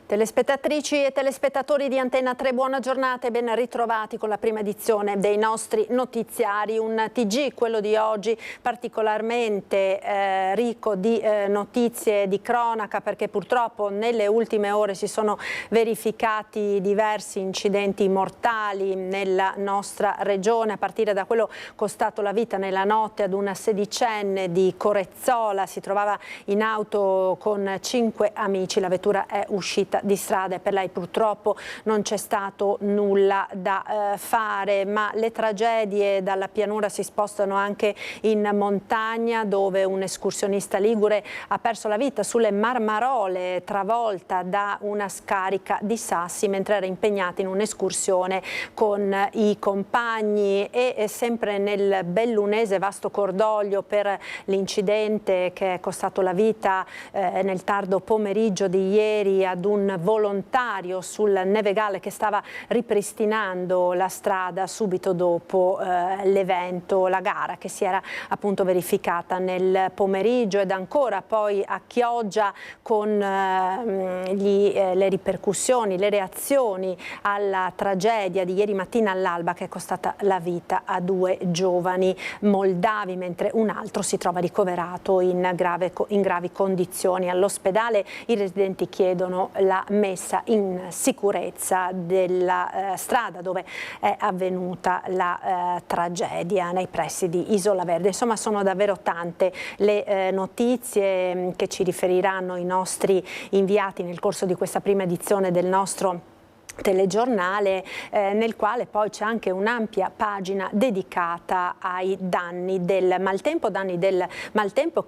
Telespettatrici e telespettatori di Antenna 3, buona giornata e ben ritrovati con la prima edizione dei nostri notiziari. Un TG, quello di oggi, particolarmente ricco di notizie di cronaca, perché purtroppo nelle ultime ore si sono verificati diversi incidenti mortali nella nostra regione, a partire da quello costato la vita nella notte ad una sedicenne di Corezzola. Si trovava in auto con 5 amici, la vettura è uscita di strada e per lei purtroppo non c'è stato nulla da fare, ma le tragedie dalla pianura si spostano anche in montagna, dove un escursionista ligure ha perso la vita sulle Marmarole, travolta da una scarica di sassi mentre era impegnata in un'escursione con i compagni. E sempre nel bellunese vasto cordoglio per l'incidente che è costato la vita nel tardo pomeriggio di ieri ad un volontario sul Nevegale che stava ripristinando la strada subito dopo l'evento, la gara che si era appunto verificata nel pomeriggio. Ed ancora poi a Chioggia con le ripercussioni, le reazioni alla tragedia di ieri mattina all'alba che è costata la vita a 2 giovani moldavi, mentre un altro si trova ricoverato in gravi condizioni all'ospedale. I residenti chiedono la messa in sicurezza della strada dove è avvenuta la tragedia nei pressi di Isola Verde. Insomma, sono davvero tante le notizie che ci riferiranno i nostri inviati nel corso di questa prima edizione del nostro telegiornale, nel quale poi c'è anche un'ampia pagina dedicata ai danni del maltempo,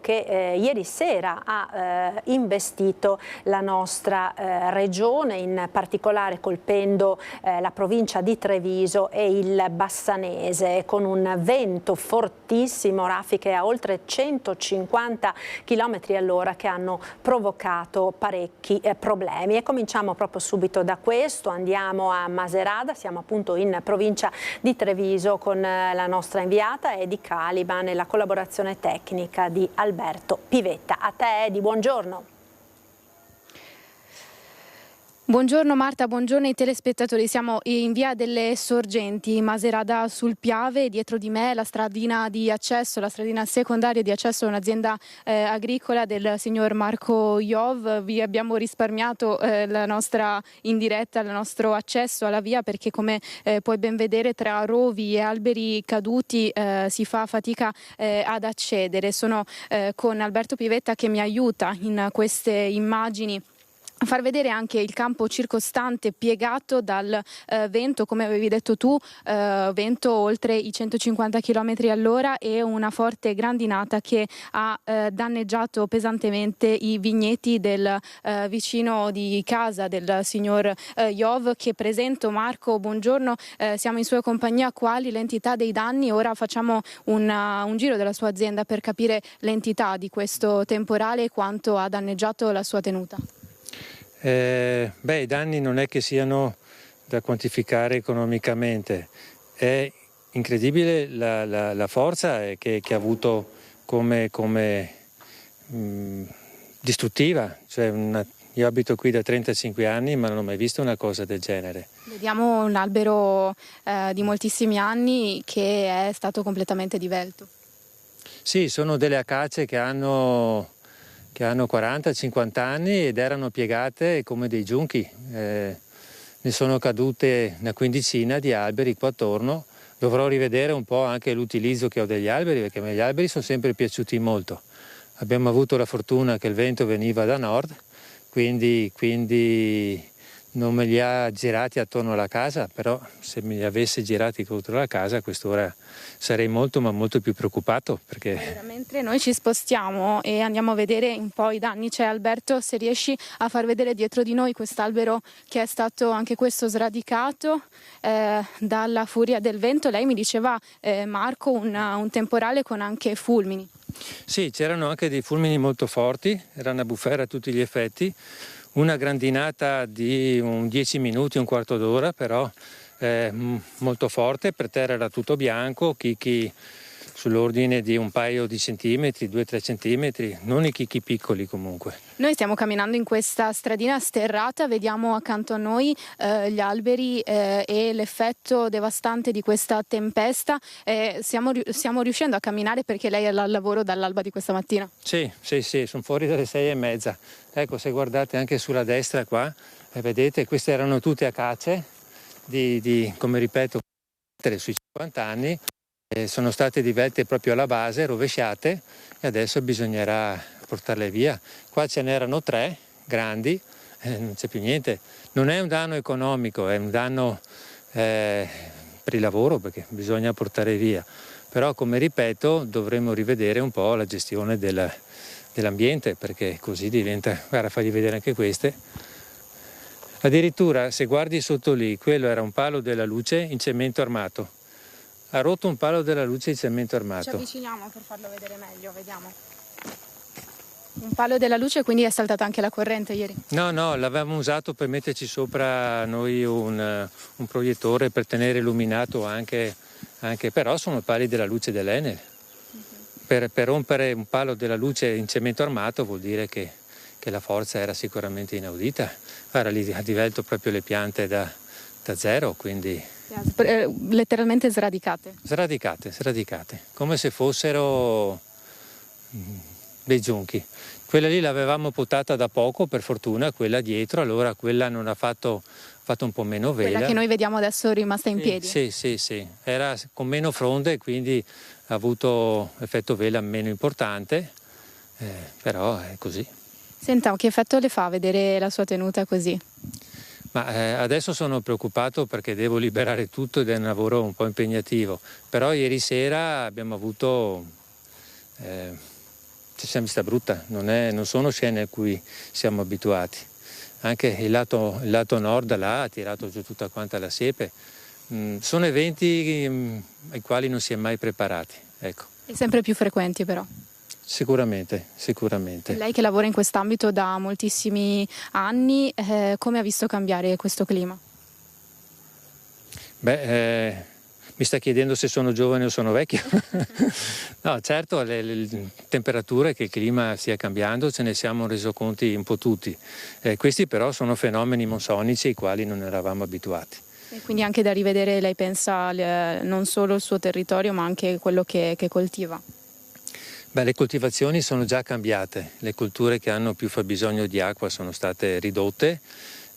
che ieri sera ha investito la nostra regione, in particolare colpendo la provincia di Treviso e il Bassanese, con un vento fortissimo, raffiche a oltre 150 km all'ora che hanno provocato parecchi problemi. E cominciamo proprio subito da questo. Andiamo a Macerata, siamo appunto in provincia di Treviso con la nostra inviata Edi Caliban e la collaborazione tecnica di Alberto Pivetta. A te Edi, buongiorno. Buongiorno Marta, buongiorno ai telespettatori. Siamo in via delle Sorgenti, Macerata sul Piave. Dietro di me la stradina di accesso, la stradina secondaria di accesso a un'azienda agricola del signor Marco Iov. Vi abbiamo risparmiato la nostra indiretta, il nostro accesso alla via, perché come puoi ben vedere tra rovi e alberi caduti si fa fatica ad accedere. Sono con Alberto Pivetta che mi aiuta in queste immagini a far vedere anche il campo circostante piegato dal vento, come avevi detto tu, vento oltre i 150 km all'ora e una forte grandinata che ha danneggiato pesantemente i vigneti del vicino di casa del signor Iov, che presento. Marco, buongiorno, siamo in sua compagnia. Quali l'entità dei danni? Ora facciamo un giro della sua azienda per capire l'entità di questo temporale e quanto ha danneggiato la sua tenuta. I danni non è che siano da quantificare economicamente, è incredibile la forza che ha avuto come distruttiva. Io abito qui da 35 anni ma non ho mai visto una cosa del genere. Vediamo un albero di moltissimi anni che è stato completamente divelto. Sì, sono delle acacie che hanno 40-50 anni ed erano piegate come dei giunchi. Ne sono cadute una quindicina di alberi qua attorno. Dovrò rivedere un po' anche l'utilizzo che ho degli alberi, perché a me gli alberi sono sempre piaciuti molto. Abbiamo avuto la fortuna che il vento veniva da nord, quindi non me li ha girati attorno alla casa, però se me li avesse girati contro la casa a quest'ora sarei molto ma molto più preoccupato. Perché... Mentre noi ci spostiamo e andiamo a vedere un po' i danni, c'è Alberto, se riesci a far vedere dietro di noi quest'albero che è stato anche questo sradicato dalla furia del vento. Lei mi diceva, Marco, un temporale con anche fulmini. Sì, c'erano anche dei fulmini molto forti, era una bufera a tutti gli effetti. Una grandinata di 10 minuti, un quarto d'ora, però molto forte. Per terra era tutto bianco, chicchi sull'ordine di un paio di centimetri, 2-3 centimetri, non i chicchi piccoli comunque. Noi stiamo camminando in questa stradina sterrata, vediamo accanto a noi gli alberi e l'effetto devastante di questa tempesta. Stiamo riuscendo a camminare perché lei è al lavoro dall'alba di questa mattina? Sì, sono fuori dalle 6:30. Ecco, se guardate anche sulla destra qua, vedete, queste erano tutte acacie come ripeto, sui 50 anni, sono state diverte proprio alla base, rovesciate, e adesso bisognerà portarle via. Qua ce n'erano 3 grandi, non c'è più niente. Non è un danno economico, è un danno per il lavoro, perché bisogna portare via. Però, come ripeto, dovremmo rivedere un po' la gestione dell'ambiente, perché così diventa... Guarda, fagli vedere anche queste. Addirittura, se guardi sotto lì, quello era un palo della luce in cemento armato. Ha rotto un palo della luce in cemento armato. Ci avviciniamo per farlo vedere meglio, vediamo. Un palo della luce, quindi è saltata anche la corrente ieri? No, l'avevamo usato per metterci sopra noi un proiettore per tenere illuminato anche, però sono pali della luce dell'Enel. Per rompere un palo della luce in cemento armato vuol dire che la forza era sicuramente inaudita. Guarda, lì ha divelto proprio le piante da zero, quindi... Letteralmente sradicate? Sradicate, come se fossero dei giunchi. Quella lì l'avevamo potata da poco, per fortuna, quella dietro, allora quella non ha fatto un po' meno vela. Quella che noi vediamo adesso è rimasta in piedi? Sì, era con meno fronde, quindi ha avuto effetto vela meno importante, però è così. Senta, che effetto le fa vedere la sua tenuta così? Ma adesso sono preoccupato perché devo liberare tutto ed è un lavoro un po' impegnativo, però ieri sera abbiamo avuto, ci siamo vista brutta, non sono scene a cui siamo abituati. Anche il lato nord là ha tirato giù tutta quanta la siepe, sono eventi ai quali non si è mai preparati. Ecco. E sempre più frequenti però? Sicuramente. Lei che lavora in quest'ambito da moltissimi anni, come ha visto cambiare questo clima? Mi sta chiedendo se sono giovane o sono vecchio? No, certo, le temperature, che il clima stia cambiando, ce ne siamo resi conti un po' tutti. Questi però sono fenomeni monsonici ai quali non eravamo abituati. E quindi anche da rivedere, lei pensa, non solo il suo territorio ma anche quello che coltiva? Le coltivazioni sono già cambiate, le colture che hanno più fabbisogno di acqua sono state ridotte,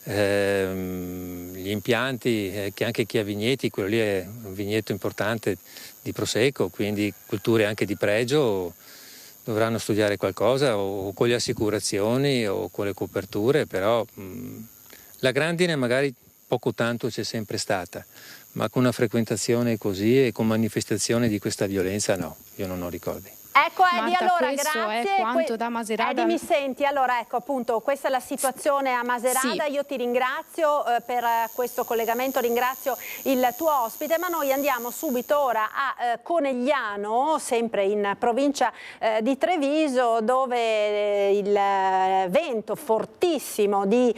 gli impianti, che anche chi ha vigneti, quello lì è un vigneto importante di Prosecco, quindi culture anche di pregio, dovranno studiare qualcosa o con le assicurazioni o con le coperture, però la grandine magari poco tanto c'è sempre stata, ma con una frequentazione così e con manifestazioni di questa violenza no, io non ho ricordi. Ecco Edi, Marta, allora questo grazie. È quanto da Macerata. Edi, mi senti? Allora ecco appunto questa è la situazione a Macerata, sì. Io ti ringrazio per questo collegamento, ringrazio il tuo ospite, ma noi andiamo subito ora a Conegliano, sempre in provincia di Treviso, dove il vento fortissimo di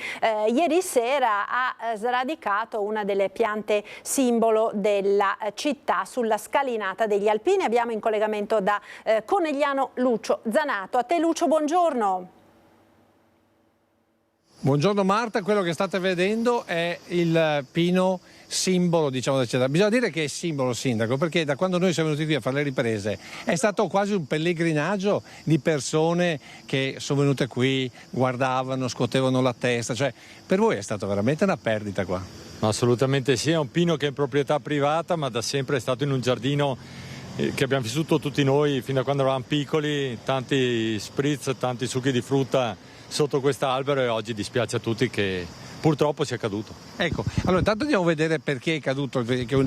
ieri sera ha sradicato una delle piante simbolo della città sulla scalinata degli Alpini. Abbiamo in collegamento da Conegliano Lucio Zanato. A te Lucio, buongiorno. Buongiorno Marta, quello che state vedendo è il pino simbolo, diciamo, della città. Bisogna dire che è simbolo, sindaco, perché da quando noi siamo venuti qui a fare le riprese è stato quasi un pellegrinaggio di persone che sono venute qui, guardavano, scuotevano la testa, cioè per voi è stata veramente una perdita qua. Assolutamente sì, è un pino che è in proprietà privata, ma da sempre è stato in un giardino che abbiamo vissuto tutti noi fin da quando eravamo piccoli, tanti spritz, tanti succhi di frutta sotto quest'albero, e oggi dispiace a tutti che purtroppo sia caduto. Ecco, allora intanto andiamo a vedere perché è caduto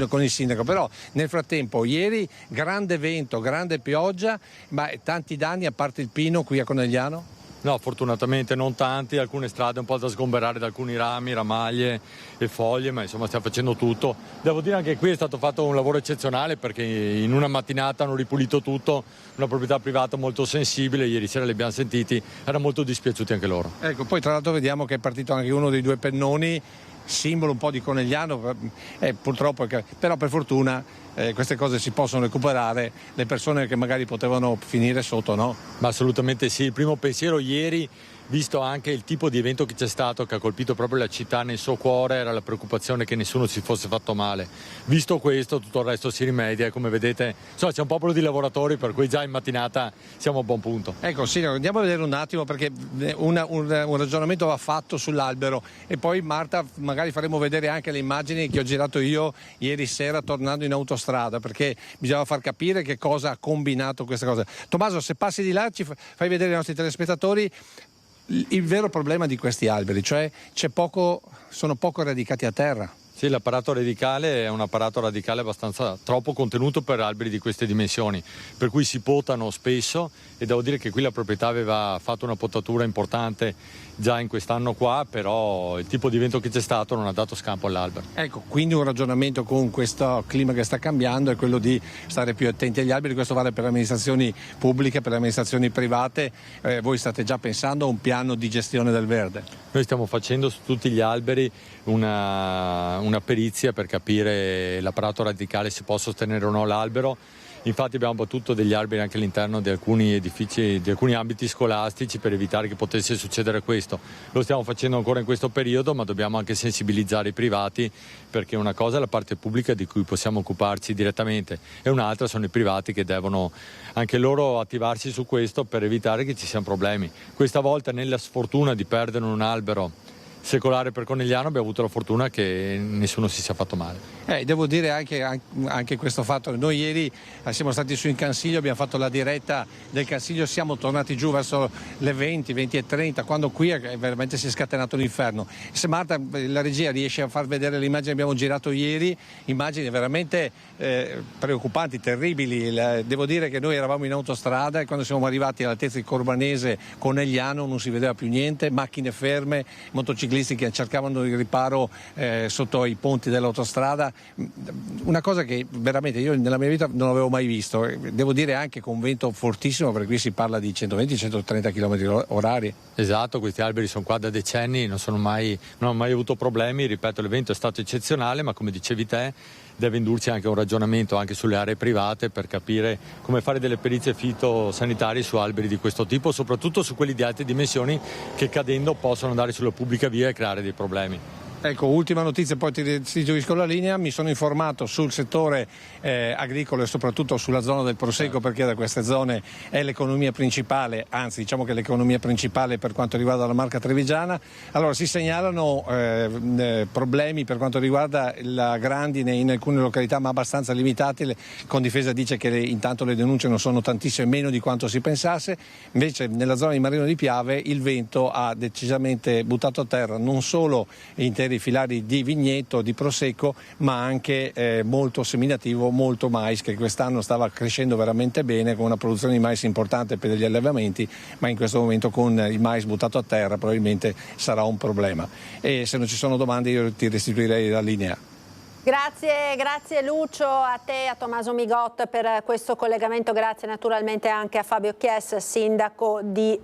con il sindaco, però nel frattempo ieri grande vento, grande pioggia, ma tanti danni a parte il pino qui a Conegliano? No, fortunatamente non tanti, alcune strade un po' da sgomberare da alcuni rami, ramaglie e foglie, ma insomma stiamo facendo tutto. Devo dire anche qui è stato fatto un lavoro eccezionale, perché in una mattinata hanno ripulito tutto, una proprietà privata molto sensibile, ieri sera li abbiamo sentiti, erano molto dispiaciuti anche loro. Ecco, poi tra l'altro vediamo che è partito anche uno dei due pennoni, simbolo un po' di Conegliano, purtroppo, però per fortuna queste cose si possono recuperare, le persone che magari potevano finire sotto no. Ma assolutamente sì, il primo pensiero ieri, visto anche il tipo di evento che c'è stato, che ha colpito proprio la città nel suo cuore, era la preoccupazione che nessuno si fosse fatto male. Visto questo, tutto il resto si rimedia e come vedete insomma, c'è un popolo di lavoratori, per cui già in mattinata siamo a buon punto. Ecco, sì, andiamo a vedere un attimo perché un ragionamento va fatto sull'albero e poi Marta magari faremo vedere anche le immagini che ho girato io ieri sera tornando in autostrada, perché bisogna far capire che cosa ha combinato questa cosa. Tommaso, se passi di là ci fai vedere ai nostri telespettatori il vero problema di questi alberi, cioè sono poco radicati a terra. Sì, l'apparato radicale è un apparato radicale abbastanza troppo contenuto per alberi di queste dimensioni, per cui si potano spesso e devo dire che qui la proprietà aveva fatto una potatura importante già in quest'anno qua, però il tipo di vento che c'è stato non ha dato scampo all'albero. Ecco, quindi un ragionamento con questo clima che sta cambiando è quello di stare più attenti agli alberi, questo vale per le amministrazioni pubbliche, per le amministrazioni private, voi state già pensando a un piano di gestione del verde? Noi stiamo facendo su tutti gli alberi una perizia per capire l'apparato radicale se può sostenere o no l'albero. Infatti abbiamo battuto degli alberi anche all'interno di alcuni edifici, di alcuni ambiti scolastici per evitare che potesse succedere questo. Lo stiamo facendo ancora in questo periodo, ma dobbiamo anche sensibilizzare i privati, perché una cosa è la parte pubblica di cui possiamo occuparci direttamente e un'altra sono i privati che devono anche loro attivarsi su questo per evitare che ci siano problemi. Questa volta, nella sfortuna di perdere un albero secolare per Conegliano, abbiamo avuto la fortuna che nessuno si sia fatto male. Devo dire anche questo fatto, noi ieri siamo stati su in Cansiglio, abbiamo fatto la diretta del Cansiglio, siamo tornati giù verso le 20:30, quando qui veramente si è scatenato l'inferno. Se Marta, la regia, riesce a far vedere le immagini che abbiamo girato ieri, immagini veramente preoccupanti, terribili. Devo dire che noi eravamo in autostrada e quando siamo arrivati all'altezza di Corbanese, Conegliano, non si vedeva più niente, macchine ferme, motociclisti che cercavano il riparo sotto i ponti dell'autostrada. Una cosa che veramente io nella mia vita non avevo mai visto, devo dire anche con vento fortissimo, perché qui si parla di 120-130 km orari. Esatto, questi alberi sono qua da decenni, non hanno mai avuto problemi, ripeto, l'evento è stato eccezionale, ma come dicevi te deve indurci anche un ragionamento anche sulle aree private per capire come fare delle perizie fitosanitarie su alberi di questo tipo, soprattutto su quelli di alte dimensioni che cadendo possono andare sulla pubblica via e creare dei problemi. Ecco, ultima notizia, poi ti restituisco la linea. Mi sono informato sul settore agricolo e soprattutto sulla zona del Prosecco, perché da queste zone è l'economia principale, anzi diciamo che l'economia principale per quanto riguarda la Marca Trevigiana. Allora si segnalano problemi per quanto riguarda la grandine in alcune località, ma abbastanza limitati. Confindifesa dice che intanto le denunce non sono tantissime, meno di quanto si pensasse. Invece nella zona di Marino di Piave il vento ha decisamente buttato a terra non solo interi filari di vigneto, di prosecco, ma anche molto seminativo, molto mais, che quest'anno stava crescendo veramente bene con una produzione di mais importante per gli allevamenti, ma in questo momento con il mais buttato a terra probabilmente sarà un problema. E se non ci sono domande io ti restituirei la linea. Grazie Lucio, a te, a Tommaso Migot per questo collegamento, grazie naturalmente anche a Fabio Chies, sindaco di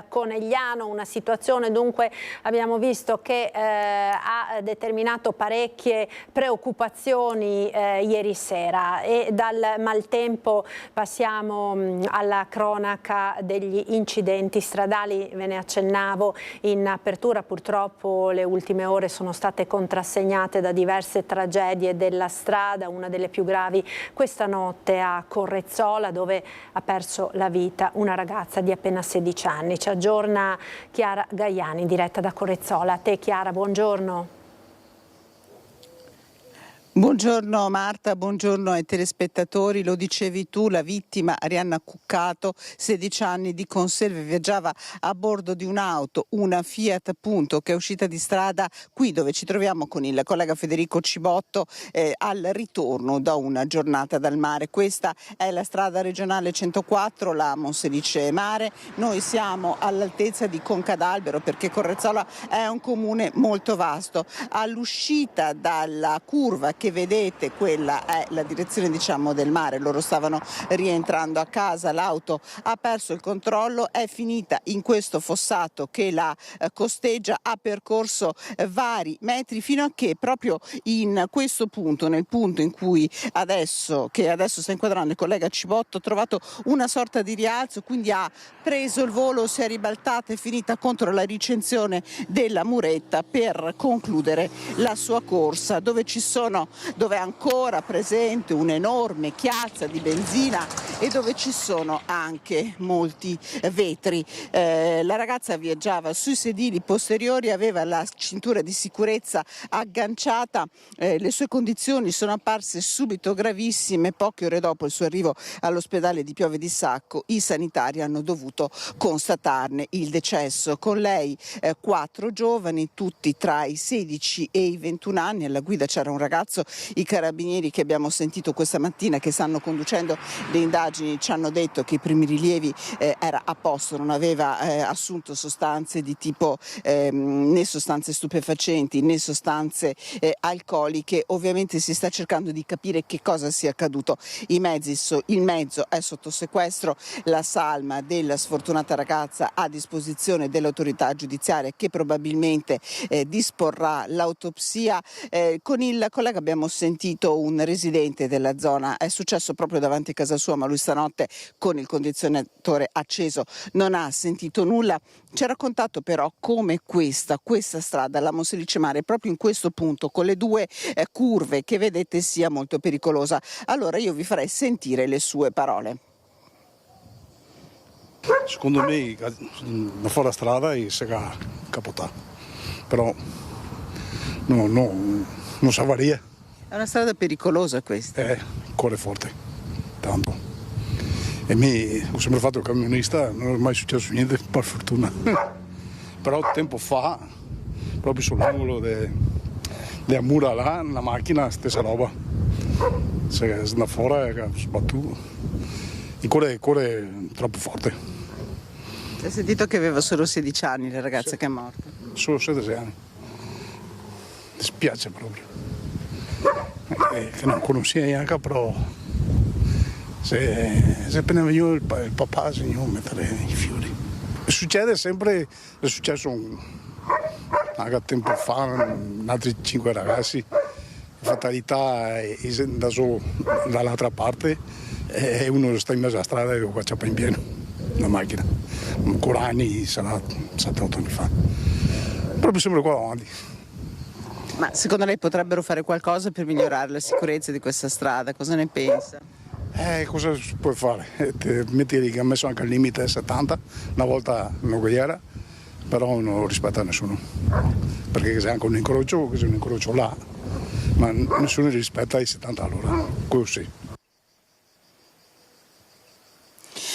Conegliano. Una situazione dunque abbiamo visto che ha determinato parecchie preoccupazioni ieri sera, e dal maltempo passiamo alla cronaca degli incidenti stradali. Ve ne accennavo in apertura, purtroppo le ultime ore sono state contrassegnate da diverse tragedie della strada, una delle più gravi questa notte a Correzzola, dove ha perso la vita una ragazza di appena 16 anni. Ci aggiorna Chiara Gaiani, diretta da Correzzola. A te Chiara, buongiorno. Buongiorno Marta, buongiorno ai telespettatori. Lo dicevi tu, la vittima Arianna Cuccato, 16 anni, di conserve, viaggiava a bordo di un'auto, una Fiat Punto, che è uscita di strada qui dove ci troviamo con il collega Federico Cibotto al ritorno da una giornata dal mare. Questa è la strada regionale 104, la Monselice Mare. Noi siamo all'altezza di Concadalbero, perché Correzzola è un comune molto vasto. All'uscita dalla curva che che vedete, quella è la direzione del mare, loro stavano rientrando a casa, l'auto ha perso il controllo, è finita in questo fossato che la costeggia, ha percorso vari metri fino a che proprio in questo punto, nel punto in cui adesso sta inquadrando il collega Cibotto, ha trovato una sorta di rialzo, quindi ha preso il volo, si è ribaltata e finita contro la ricensione della muretta per concludere la sua corsa, dove è ancora presente un'enorme chiazza di benzina e dove ci sono anche molti vetri. La ragazza viaggiava sui sedili posteriori, aveva la cintura di sicurezza agganciata, le sue condizioni sono apparse subito gravissime. Poche ore dopo il suo arrivo all'ospedale di Piove di Sacco i sanitari hanno dovuto constatarne il decesso. Con lei 4 giovani, tutti tra i 16 e i 21 anni, alla guida c'era un ragazzo. I carabinieri che abbiamo sentito questa mattina, che stanno conducendo le indagini, ci hanno detto che i primi rilievi era a posto, non aveva assunto sostanze di tipo né sostanze stupefacenti né sostanze alcoliche. Ovviamente si sta cercando di capire che cosa sia accaduto. Il mezzo è sotto sequestro, la salma della sfortunata ragazza a disposizione dell'autorità giudiziaria che probabilmente disporrà l'autopsia. Con il collega abbiamo sentito un residente della zona, è successo proprio davanti a casa sua, ma lui stanotte con il condizionatore acceso non ha sentito nulla. Ci ha raccontato però come questa strada, la Monselice Mare, proprio in questo punto con le 2 curve che vedete, sia molto pericolosa. Allora io vi farei sentire le sue parole. Secondo me da fuori la strada e si capota, però non si varia. È una strada pericolosa questa. Corre forte, tanto. E me ho sempre fatto il camionista, non è mai successo niente, per fortuna. Però tempo fa, proprio sull'angolo della mura là, la macchina, stessa roba. Se da fuori è sbattuto. E corre troppo forte. Hai sentito che aveva solo 16 anni la ragazza che è morta? Solo 16 anni. Mi spiace proprio. Che non conoscia neanche, però se appena veniva il papà si veniva a mettere i fiori. Succede sempre, è successo anche tempo fa, altri 5 ragazzi, fatalità è da solo dall'altra parte e uno sta in mezzo alla strada e lo caccia in pieno, la macchina. Ancora anni, sarà 7-8 anni fa. Proprio sempre qua davanti. Ma secondo lei potrebbero fare qualcosa per migliorare la sicurezza di questa strada? Cosa ne pensa? Cosa si può fare? Metti che ha messo anche il limite 70, una volta non era, però non rispetta nessuno. Perché c'è anche un incrocio là, ma nessuno rispetta i 70 all'ora. Così.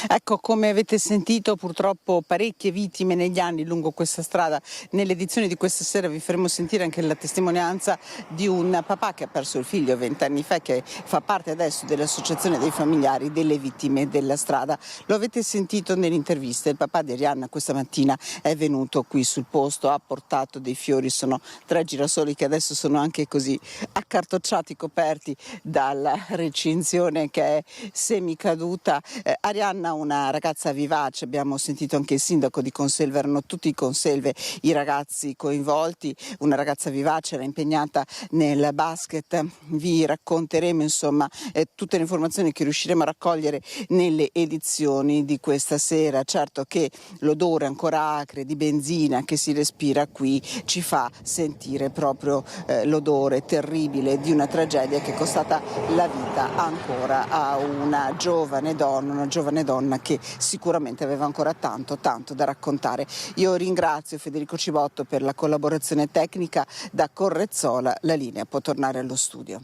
Ecco, come avete sentito, purtroppo parecchie vittime negli anni lungo questa strada. Nell'edizione di questa sera vi faremo sentire anche la testimonianza di un papà che ha perso il figlio 20 anni fa, che fa parte adesso dell'associazione dei familiari delle vittime della strada. Lo avete sentito nell'intervista, il papà di Arianna questa mattina è venuto qui sul posto, ha portato dei fiori, sono 3 girasoli che adesso sono anche così accartocciati, coperti dalla recinzione che è semicaduta. Arianna, una ragazza vivace, abbiamo sentito anche il sindaco di Conselve, erano tutti i Conselve i ragazzi coinvolti, una ragazza vivace, era impegnata nel basket. Vi racconteremo insomma tutte le informazioni che riusciremo a raccogliere nelle edizioni di questa sera. Certo che l'odore ancora acre di benzina che si respira qui ci fa sentire proprio l'odore terribile di una tragedia che è costata la vita ancora a una giovane donna che sicuramente aveva ancora tanto da raccontare. Io ringrazio Federico Cibotto per la collaborazione tecnica. Da Correzzola la linea può tornare allo studio.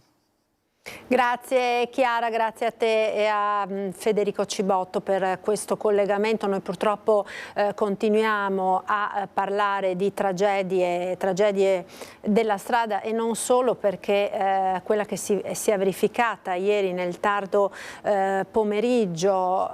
Grazie Chiara, grazie a te e a Federico Cibotto per questo collegamento. Noi purtroppo continuiamo a parlare di tragedie della strada e non solo, perché quella che si è verificata ieri nel tardo pomeriggio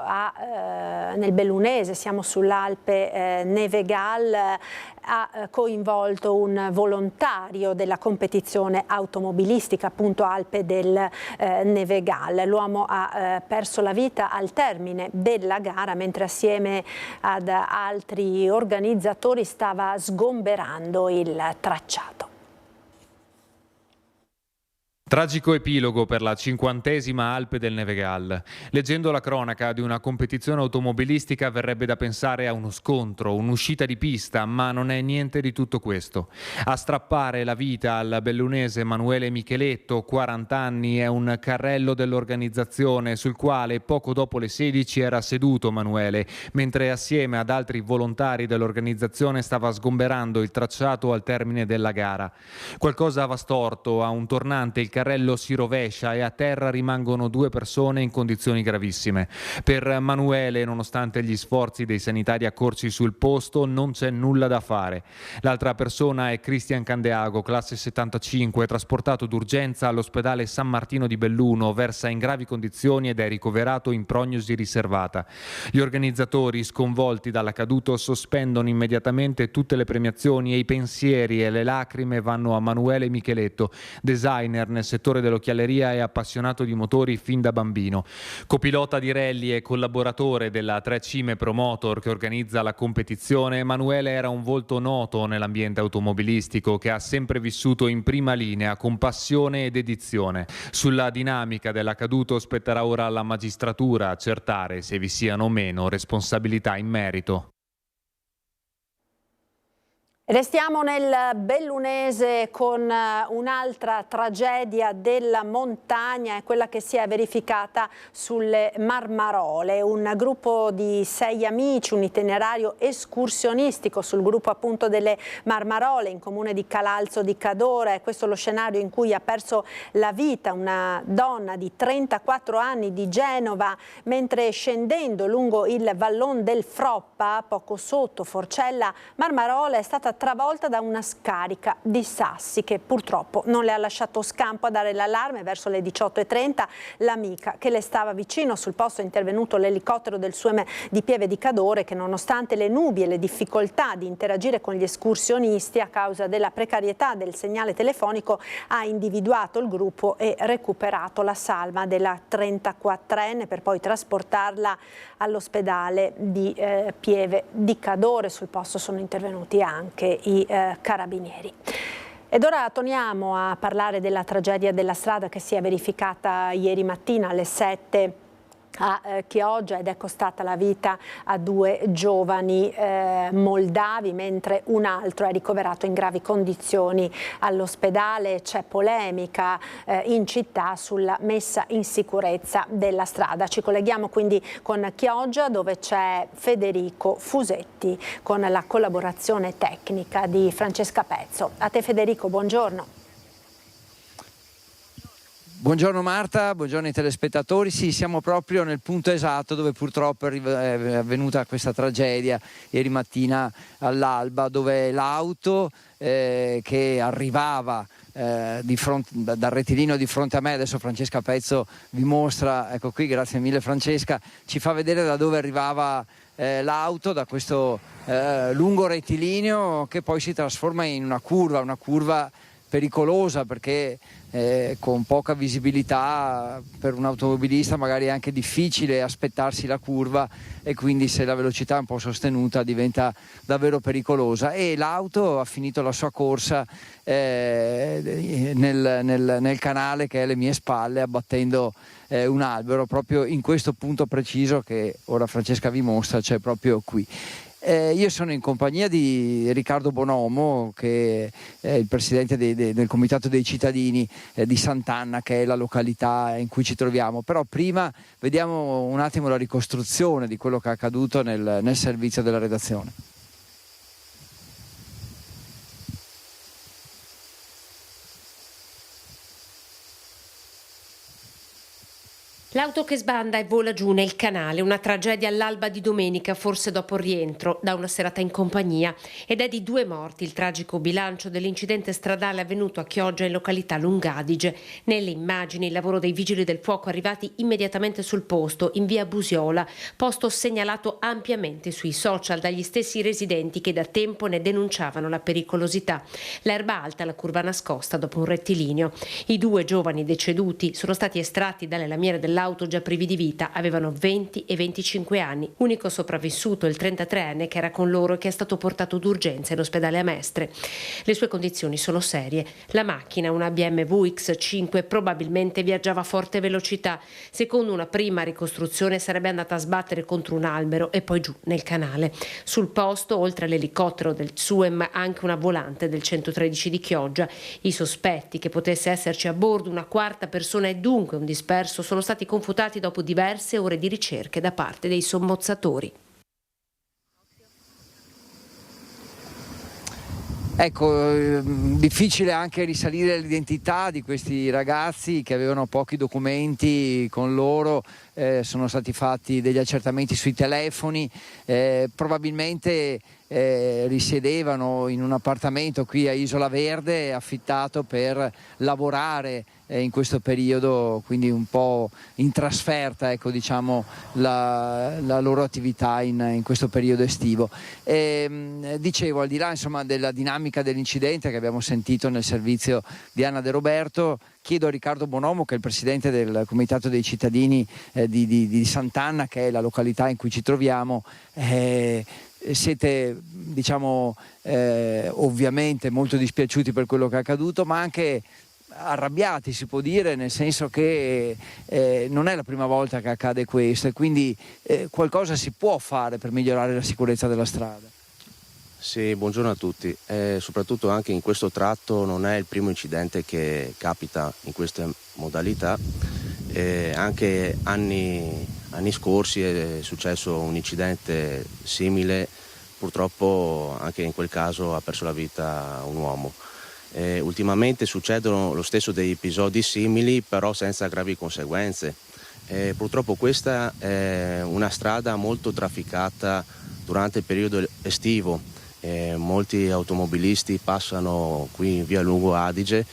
nel Bellunese, siamo sull'Alpe Nevegal, ha coinvolto un volontario della competizione automobilistica, appunto Alpe del Nevegal. L'uomo ha perso la vita al termine della gara mentre assieme ad altri organizzatori stava sgomberando il tracciato. Tragico epilogo per la 50ª Alpe del Nevegal. Leggendo la cronaca di una competizione automobilistica verrebbe da pensare a uno scontro, un'uscita di pista, ma non è niente di tutto questo. A strappare la vita al bellunese Emanuele Micheletto, 40 anni, è un carrello dell'organizzazione sul quale poco dopo le 16 era seduto Emanuele, mentre assieme ad altri volontari dell'organizzazione stava sgomberando il tracciato al termine della gara. Qualcosa va storto, a un tornante il carrello si rovescia e a terra rimangono 2 persone in condizioni gravissime. Per Emanuele, nonostante gli sforzi dei sanitari accorsi sul posto, non c'è nulla da fare. L'altra persona è Cristian Candeago, classe 75, trasportato d'urgenza all'ospedale San Martino di Belluno, versa in gravi condizioni ed è ricoverato in prognosi riservata. Gli organizzatori, sconvolti dall'accaduto, sospendono immediatamente tutte le premiazioni e i pensieri e le lacrime vanno a Emanuele Micheletto, designer nel settore dell'occhialeria e appassionato di motori fin da bambino. Copilota di rally e collaboratore della 3 Cime Promotor che organizza la competizione, Emanuele era un volto noto nell'ambiente automobilistico che ha sempre vissuto in prima linea con passione e dedizione. Sulla dinamica dell'accaduto spetterà ora alla magistratura accertare se vi siano o meno responsabilità in merito. Restiamo nel bellunese con un'altra tragedia della montagna, è quella che si è verificata sulle Marmarole. Un gruppo di 6 amici, un itinerario escursionistico sul gruppo appunto delle Marmarole in comune di Calalzo di Cadore. È questo lo scenario in cui ha perso la vita una donna di 34 anni di Genova mentre scendendo lungo il vallon del Froppa, poco sotto Forcella Marmarole, è stata travolta da una scarica di sassi che purtroppo non le ha lasciato scampo a dare l'allarme. Verso le 18:30 l'amica che le stava vicino, sul posto è intervenuto l'elicottero del SUEM di Pieve di Cadore che, nonostante le nubi e le difficoltà di interagire con gli escursionisti a causa della precarietà del segnale telefonico, ha individuato il gruppo e recuperato la salma della 34enne per poi trasportarla all'ospedale di Pieve di Cadore. Sul posto sono intervenuti anche i carabinieri. Ed ora torniamo a parlare della tragedia della strada che si è verificata ieri mattina alle 7 a Chioggia ed è costata la vita a 2 giovani moldavi, mentre un altro è ricoverato in gravi condizioni all'ospedale. C'è polemica in città sulla messa in sicurezza della strada. Ci colleghiamo quindi con Chioggia, dove c'è Federico Fusetti con la collaborazione tecnica di Francesca Pezzo. A te Federico, buongiorno. Buongiorno Marta, buongiorno ai telespettatori. Sì, siamo proprio nel punto esatto dove purtroppo è avvenuta questa tragedia ieri mattina all'alba, dove l'auto che arrivava dal rettilineo di fronte a me, adesso Francesca Pezzo vi mostra, ecco qui, grazie mille Francesca, ci fa vedere da dove arrivava l'auto, da questo lungo rettilineo che poi si trasforma in una curva pericolosa, perché con poca visibilità per un automobilista magari è anche difficile aspettarsi la curva e quindi se la velocità è un po' sostenuta diventa davvero pericolosa, e l'auto ha finito la sua corsa nel canale che è alle mie spalle, abbattendo un albero proprio in questo punto preciso che ora Francesca vi mostra, cioè proprio qui. Io sono in compagnia di Riccardo Bonomo, che è il presidente del Comitato dei Cittadini di Sant'Anna, che è la località in cui ci troviamo. Però prima vediamo un attimo la ricostruzione di quello che è accaduto nel servizio della redazione. L'auto che sbanda e vola giù nel canale, una tragedia all'alba di domenica, forse dopo il rientro da una serata in compagnia, ed è di 2 morti il tragico bilancio dell'incidente stradale avvenuto a Chioggia in località Lungadige. Nelle immagini il lavoro dei vigili del fuoco arrivati immediatamente sul posto in via Busiola, posto segnalato ampiamente sui social dagli stessi residenti che da tempo ne denunciavano la pericolosità. L'erba alta, la curva nascosta dopo un rettilineo. I 2 giovani deceduti sono stati estratti dalle lamiere dell'auto già privi di vita, avevano 20 e 25 anni. Unico sopravvissuto il 33enne che era con loro e che è stato portato d'urgenza in ospedale a Mestre. Le sue condizioni sono serie. La macchina, una BMW X5, probabilmente viaggiava a forte velocità. Secondo una prima ricostruzione sarebbe andata a sbattere contro un albero e poi giù nel canale. Sul posto, oltre all'elicottero del SUEM, anche una volante del 113 di Chioggia. I sospetti che potesse esserci a bordo una quarta persona e dunque un disperso sono stati confutati dopo diverse ore di ricerche da parte dei sommozzatori. Ecco, difficile anche risalire l'identità di questi ragazzi che avevano pochi documenti con loro, sono stati fatti degli accertamenti sui telefoni, probabilmente risiedevano in un appartamento qui a Isola Verde affittato per lavorare in questo periodo, quindi un po' in trasferta, ecco, diciamo, la loro attività in questo periodo estivo. Dicevo, al di là insomma della dinamica dell'incidente che abbiamo sentito nel servizio di Anna De Roberto, chiedo a Riccardo Bonomo, che è il presidente del Comitato dei Cittadini di Sant'Anna, che è la località in cui ci troviamo, siete, diciamo, ovviamente molto dispiaciuti per quello che è accaduto, ma anche arrabbiati, si può dire, nel senso che non è la prima volta che accade questo e quindi qualcosa si può fare per migliorare la sicurezza della strada. Sì, buongiorno a tutti. Soprattutto anche in questo tratto non è il primo incidente che capita in queste modalità. Anche anni scorsi è successo un incidente simile, purtroppo anche in quel caso ha perso la vita un uomo. Ultimamente succedono lo stesso degli episodi simili, però senza gravi conseguenze. Purtroppo questa è una strada molto trafficata durante il periodo estivo. Molti automobilisti passano qui in via Lungo Adige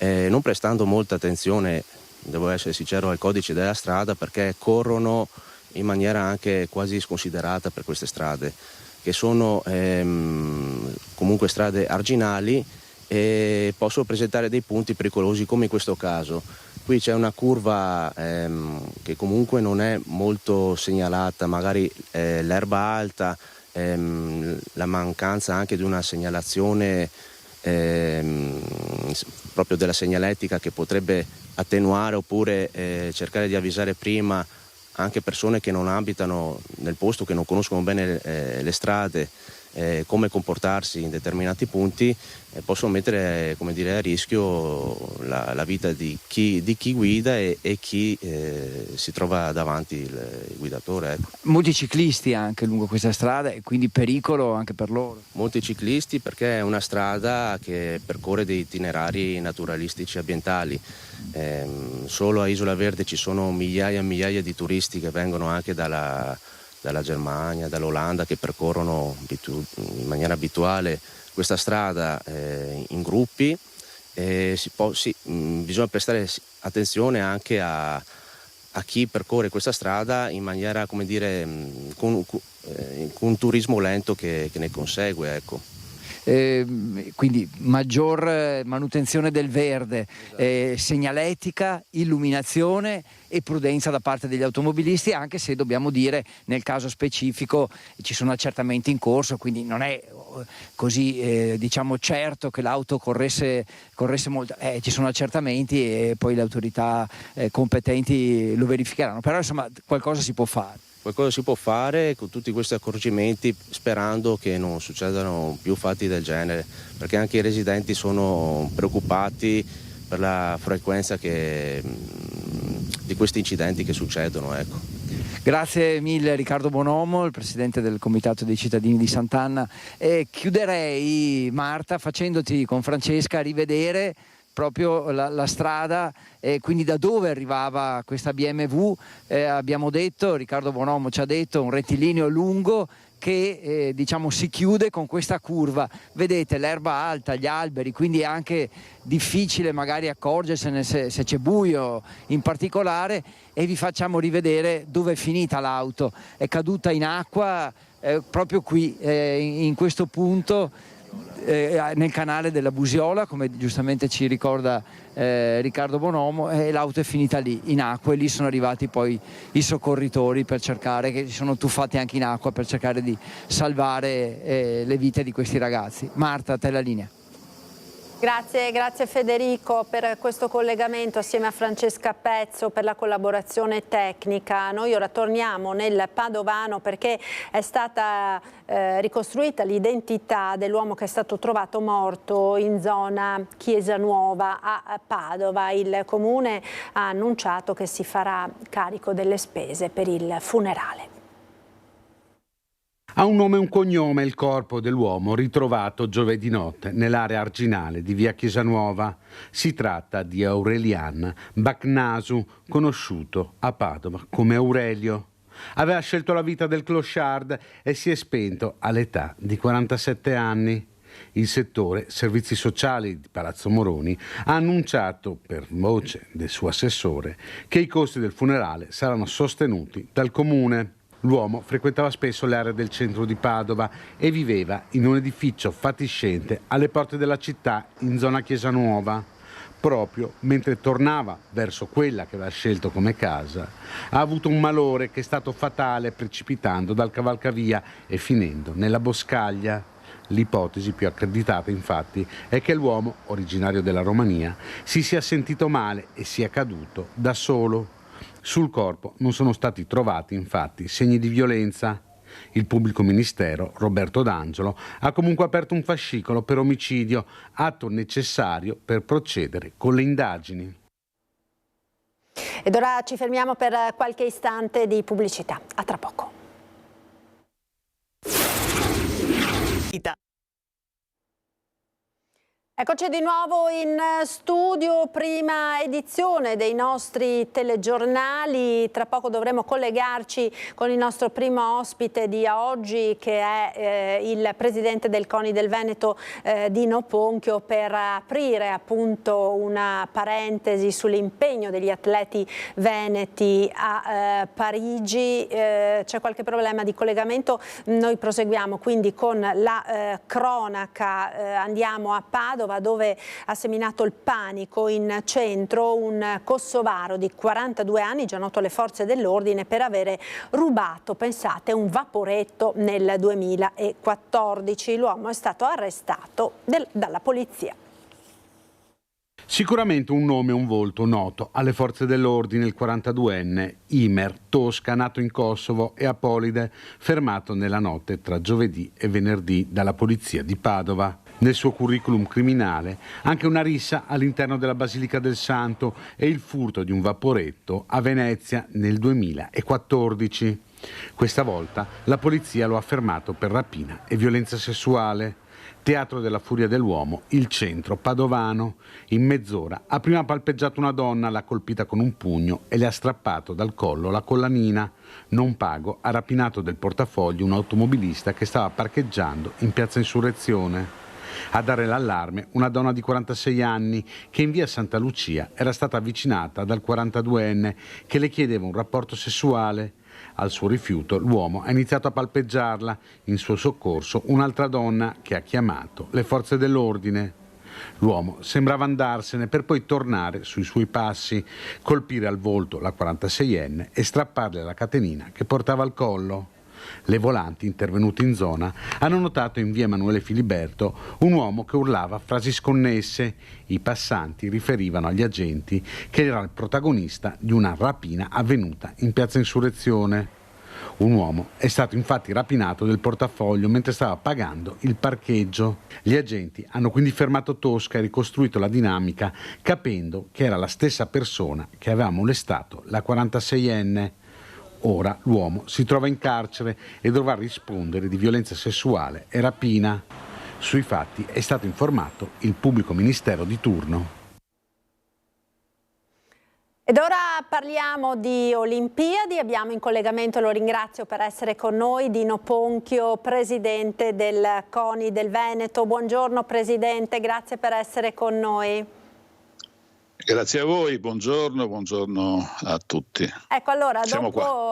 non prestando molta attenzione, devo essere sincero, al codice della strada, perché corrono in maniera anche quasi sconsiderata per queste strade, che sono comunque strade arginali e possono presentare dei punti pericolosi, come in questo caso. Qui c'è una curva che comunque non è molto segnalata, magari l'erba alta, la mancanza anche di una segnalazione proprio della segnaletica che potrebbe attenuare oppure cercare di avvisare prima anche persone che non abitano nel posto, che non conoscono bene le strade, come comportarsi in determinati punti, possono mettere, come dire, a rischio la vita di chi guida e chi si trova davanti il guidatore. Ecco. Molti ciclisti anche lungo questa strada e quindi pericolo anche per loro. Molti ciclisti, perché è una strada che percorre dei itinerari naturalistici ambientali. Solo a Isola Verde ci sono migliaia e migliaia di turisti che vengono anche dalla Germania, dall'Olanda, che percorrono in maniera abituale questa strada in gruppi. Bisogna prestare attenzione anche a chi percorre questa strada in maniera, come dire, con un turismo lento che ne consegue, ecco. Quindi maggior manutenzione del verde, segnaletica, illuminazione e prudenza da parte degli automobilisti, anche se dobbiamo dire nel caso specifico ci sono accertamenti in corso, quindi non è così diciamo certo che l'auto corresse molto, ci sono accertamenti e poi le autorità competenti lo verificheranno, però insomma qualcosa si può fare. Qualcosa si può fare con tutti questi accorgimenti, sperando che non succedano più fatti del genere, perché anche i residenti sono preoccupati per la frequenza di questi incidenti che succedono. Ecco. Grazie mille Riccardo Bonomo, il presidente del Comitato dei Cittadini di Sant'Anna. Chiuderei, Marta, facendoti con Francesca rivedere proprio la strada, quindi da dove arrivava questa BMW. Abbiamo detto, Riccardo Bonomo ci ha detto, un rettilineo lungo che diciamo si chiude con questa curva. Vedete l'erba alta, gli alberi, quindi è anche difficile magari accorgersene se c'è buio in particolare, e vi facciamo rivedere dove è finita l'auto. È caduta in acqua proprio qui, in questo punto, nel canale della Busiola, come giustamente ci ricorda Riccardo Bonomo, e l'auto è finita lì in acqua, e lì sono arrivati poi i soccorritori per cercare, che si sono tuffati anche in acqua per cercare di salvare le vite di questi ragazzi. Marta, a te la linea. Grazie Federico per questo collegamento assieme a Francesca Pezzo per la collaborazione tecnica. Noi ora torniamo nel Padovano perché è stata ricostruita l'identità dell'uomo che è stato trovato morto in zona Chiesa Nuova a Padova. Il comune ha annunciato che si farà carico delle spese per il funerale. Ha un nome e un cognome il corpo dell'uomo ritrovato giovedì notte nell'area arginale di via Chiesanuova. Si tratta di Aurelian Bacnasu, conosciuto a Padova come Aurelio. Aveva scelto la vita del clochard e si è spento all'età di 47 anni. Il settore servizi sociali di Palazzo Moroni ha annunciato, per voce del suo assessore, che i costi del funerale saranno sostenuti dal comune. L'uomo frequentava spesso le aree del centro di Padova e viveva in un edificio fatiscente alle porte della città in zona Chiesa Nuova. Proprio mentre tornava verso quella che aveva scelto come casa, ha avuto un malore che è stato fatale, precipitando dal cavalcavia e finendo nella boscaglia. L'ipotesi più accreditata, infatti, è che l'uomo, originario della Romania, si sia sentito male e sia caduto da solo. Sul corpo non sono stati trovati, infatti, segni di violenza. Il pubblico ministero, Roberto D'Angelo, ha comunque aperto un fascicolo per omicidio, atto necessario per procedere con le indagini. Ed ora ci fermiamo per qualche istante di pubblicità. A tra poco. Eccoci di nuovo in studio, prima edizione dei nostri telegiornali. Tra poco dovremo collegarci con il nostro primo ospite di oggi, che è il presidente del CONI del Veneto, Dino Ponchio, per aprire appunto una parentesi sull'impegno degli atleti veneti a Parigi. C'è qualche problema di collegamento, noi proseguiamo quindi con la cronaca. Andiamo a Padova, dove ha seminato il panico in centro un kosovaro di 42 anni, già noto alle forze dell'ordine per avere rubato, pensate, un vaporetto nel 2014. L'uomo è stato arrestato dalla polizia. Sicuramente un nome e un volto noto alle forze dell'ordine, il 42enne Imer Tosca, nato in Kosovo, e Apolide, fermato nella notte tra giovedì e venerdì dalla polizia di Padova. Nel suo curriculum criminale anche una rissa all'interno della Basilica del Santo e il furto di un vaporetto a Venezia nel 2014. Questa volta la polizia lo ha fermato per rapina e violenza sessuale. Teatro della furia dell'uomo, il centro padovano. In mezz'ora ha prima palpeggiato una donna, l'ha colpita con un pugno e le ha strappato dal collo la collanina. Non pago, ha rapinato del portafoglio un automobilista che stava parcheggiando in piazza Insurrezione. A dare l'allarme una donna di 46 anni che in via Santa Lucia era stata avvicinata dal 42enne che le chiedeva un rapporto sessuale. Al suo rifiuto l'uomo ha iniziato a palpeggiarla. In suo soccorso un'altra donna che ha chiamato le forze dell'ordine. L'uomo sembrava andarsene per poi tornare sui suoi passi, colpire al volto la 46enne e strapparle la catenina che portava al collo. Le volanti intervenute in zona hanno notato in via Emanuele Filiberto un uomo che urlava frasi sconnesse. I passanti riferivano agli agenti che era il protagonista di una rapina avvenuta in piazza Insurrezione. Un uomo è stato infatti rapinato del portafoglio mentre stava pagando il parcheggio. Gli agenti hanno quindi fermato Tosca e ricostruito la dinamica, capendo che era la stessa persona che aveva molestato la 46enne. Ora l'uomo si trova in carcere e dovrà rispondere di violenza sessuale e rapina. Sui fatti è stato informato il pubblico ministero di turno. Ed ora parliamo di Olimpiadi, abbiamo in collegamento, lo ringrazio per essere con noi, Dino Ponchio, presidente del CONI del Veneto. Buongiorno Presidente, grazie per essere con noi. Grazie a voi, buongiorno a tutti. Ecco, allora,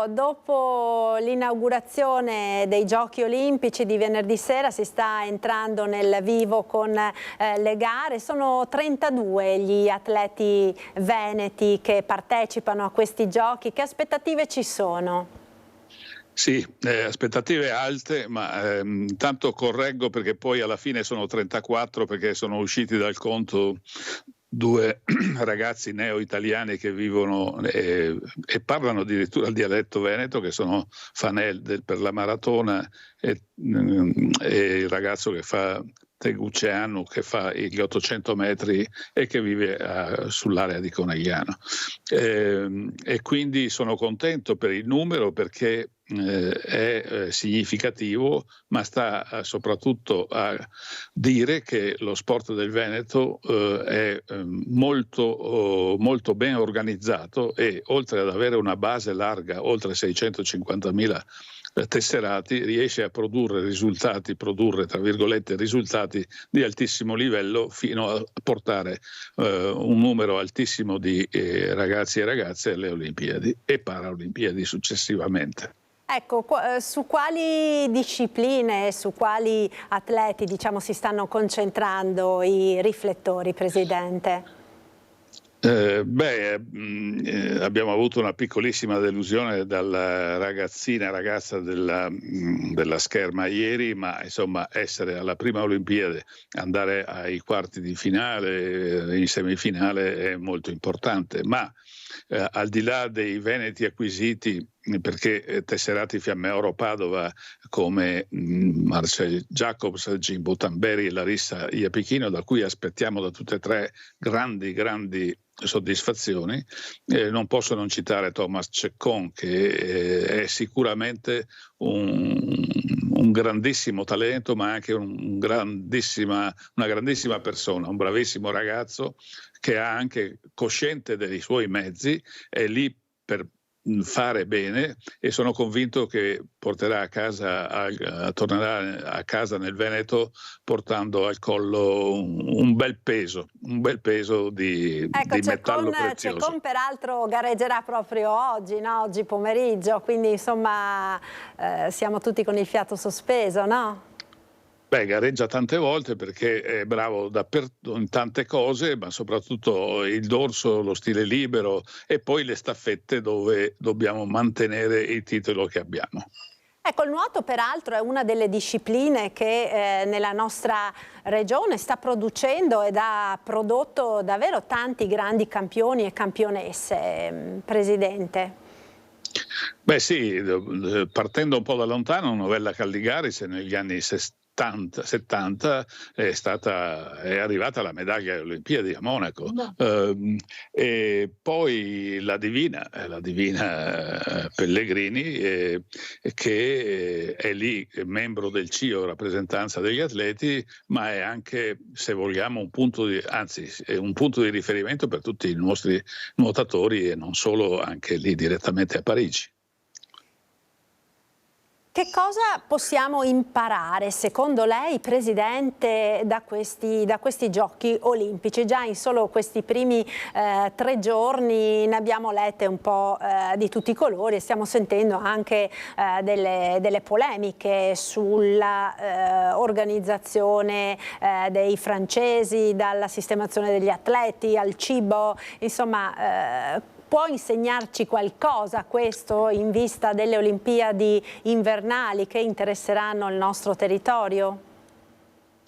dopo l'inaugurazione dei Giochi Olimpici di venerdì sera si sta entrando nel vivo con le gare. Sono 32 gli atleti veneti che partecipano a questi giochi. Che aspettative ci sono? Sì, aspettative alte, ma intanto correggo perché poi alla fine sono 34 perché sono usciti dal conto 2 ragazzi neo-italiani che vivono e parlano addirittura il dialetto veneto, che sono Fanel per la maratona e il ragazzo che fa Teguceanu, che fa gli 800 metri e che vive sull'area di Conegliano. E quindi sono contento per il numero perché è significativo, ma sta soprattutto a dire che lo sport del Veneto è molto ben organizzato e oltre ad avere una base larga, oltre 650.000 tesserati, riesce a produrre tra virgolette risultati di altissimo livello fino a portare un numero altissimo di ragazzi e ragazze alle Olimpiadi e Paralimpiadi successivamente. Ecco, su quali discipline, su quali atleti si stanno concentrando i riflettori, Presidente? Abbiamo avuto una piccolissima delusione dalla ragazza della scherma ieri, ma insomma essere alla prima Olimpiade, andare ai quarti di finale, in semifinale è molto importante, ma al di là dei veneti acquisiti, perché tesserati Fiammeoro Padova come Marcel Jacobs, Jimbo Tamberi e Larissa Iapichino, da cui aspettiamo da tutte e tre grandi soddisfazioni, non posso non citare Thomas Ceccon, che è sicuramente un grandissimo talento, ma anche una grandissima persona, un bravissimo ragazzo che ha anche cosciente dei suoi mezzi, è lì per fare bene e sono convinto che tornerà a casa nel Veneto portando al collo un bel peso di metallo prezioso. Ceccon peraltro gareggerà proprio oggi, no? Oggi pomeriggio, quindi insomma siamo tutti con il fiato sospeso, no? Gareggia tante volte perché è bravo in tante cose, ma soprattutto il dorso, lo stile libero e poi le staffette dove dobbiamo mantenere il titolo che abbiamo. Ecco, il nuoto peraltro è una delle discipline che nella nostra regione sta producendo ed ha prodotto davvero tanti grandi campioni e campionesse, Presidente. Sì, partendo un po' da lontano, Novella Calligaris negli anni 70 è arrivata alla medaglia alle Olimpiadi a Monaco, e poi la divina Pellegrini, che è lì membro del CIO, rappresentanza degli atleti, ma è anche, se vogliamo, un punto di riferimento per tutti i nostri nuotatori e non solo, anche lì direttamente a Parigi. Che cosa possiamo imparare, secondo lei, Presidente, da questi Giochi Olimpici? Già in solo questi primi 3 giorni ne abbiamo lette un po' di tutti i colori e stiamo sentendo anche delle polemiche sulla organizzazione dei francesi, dalla sistemazione degli atleti al cibo, insomma. Può insegnarci qualcosa questo in vista delle Olimpiadi invernali che interesseranno il nostro territorio?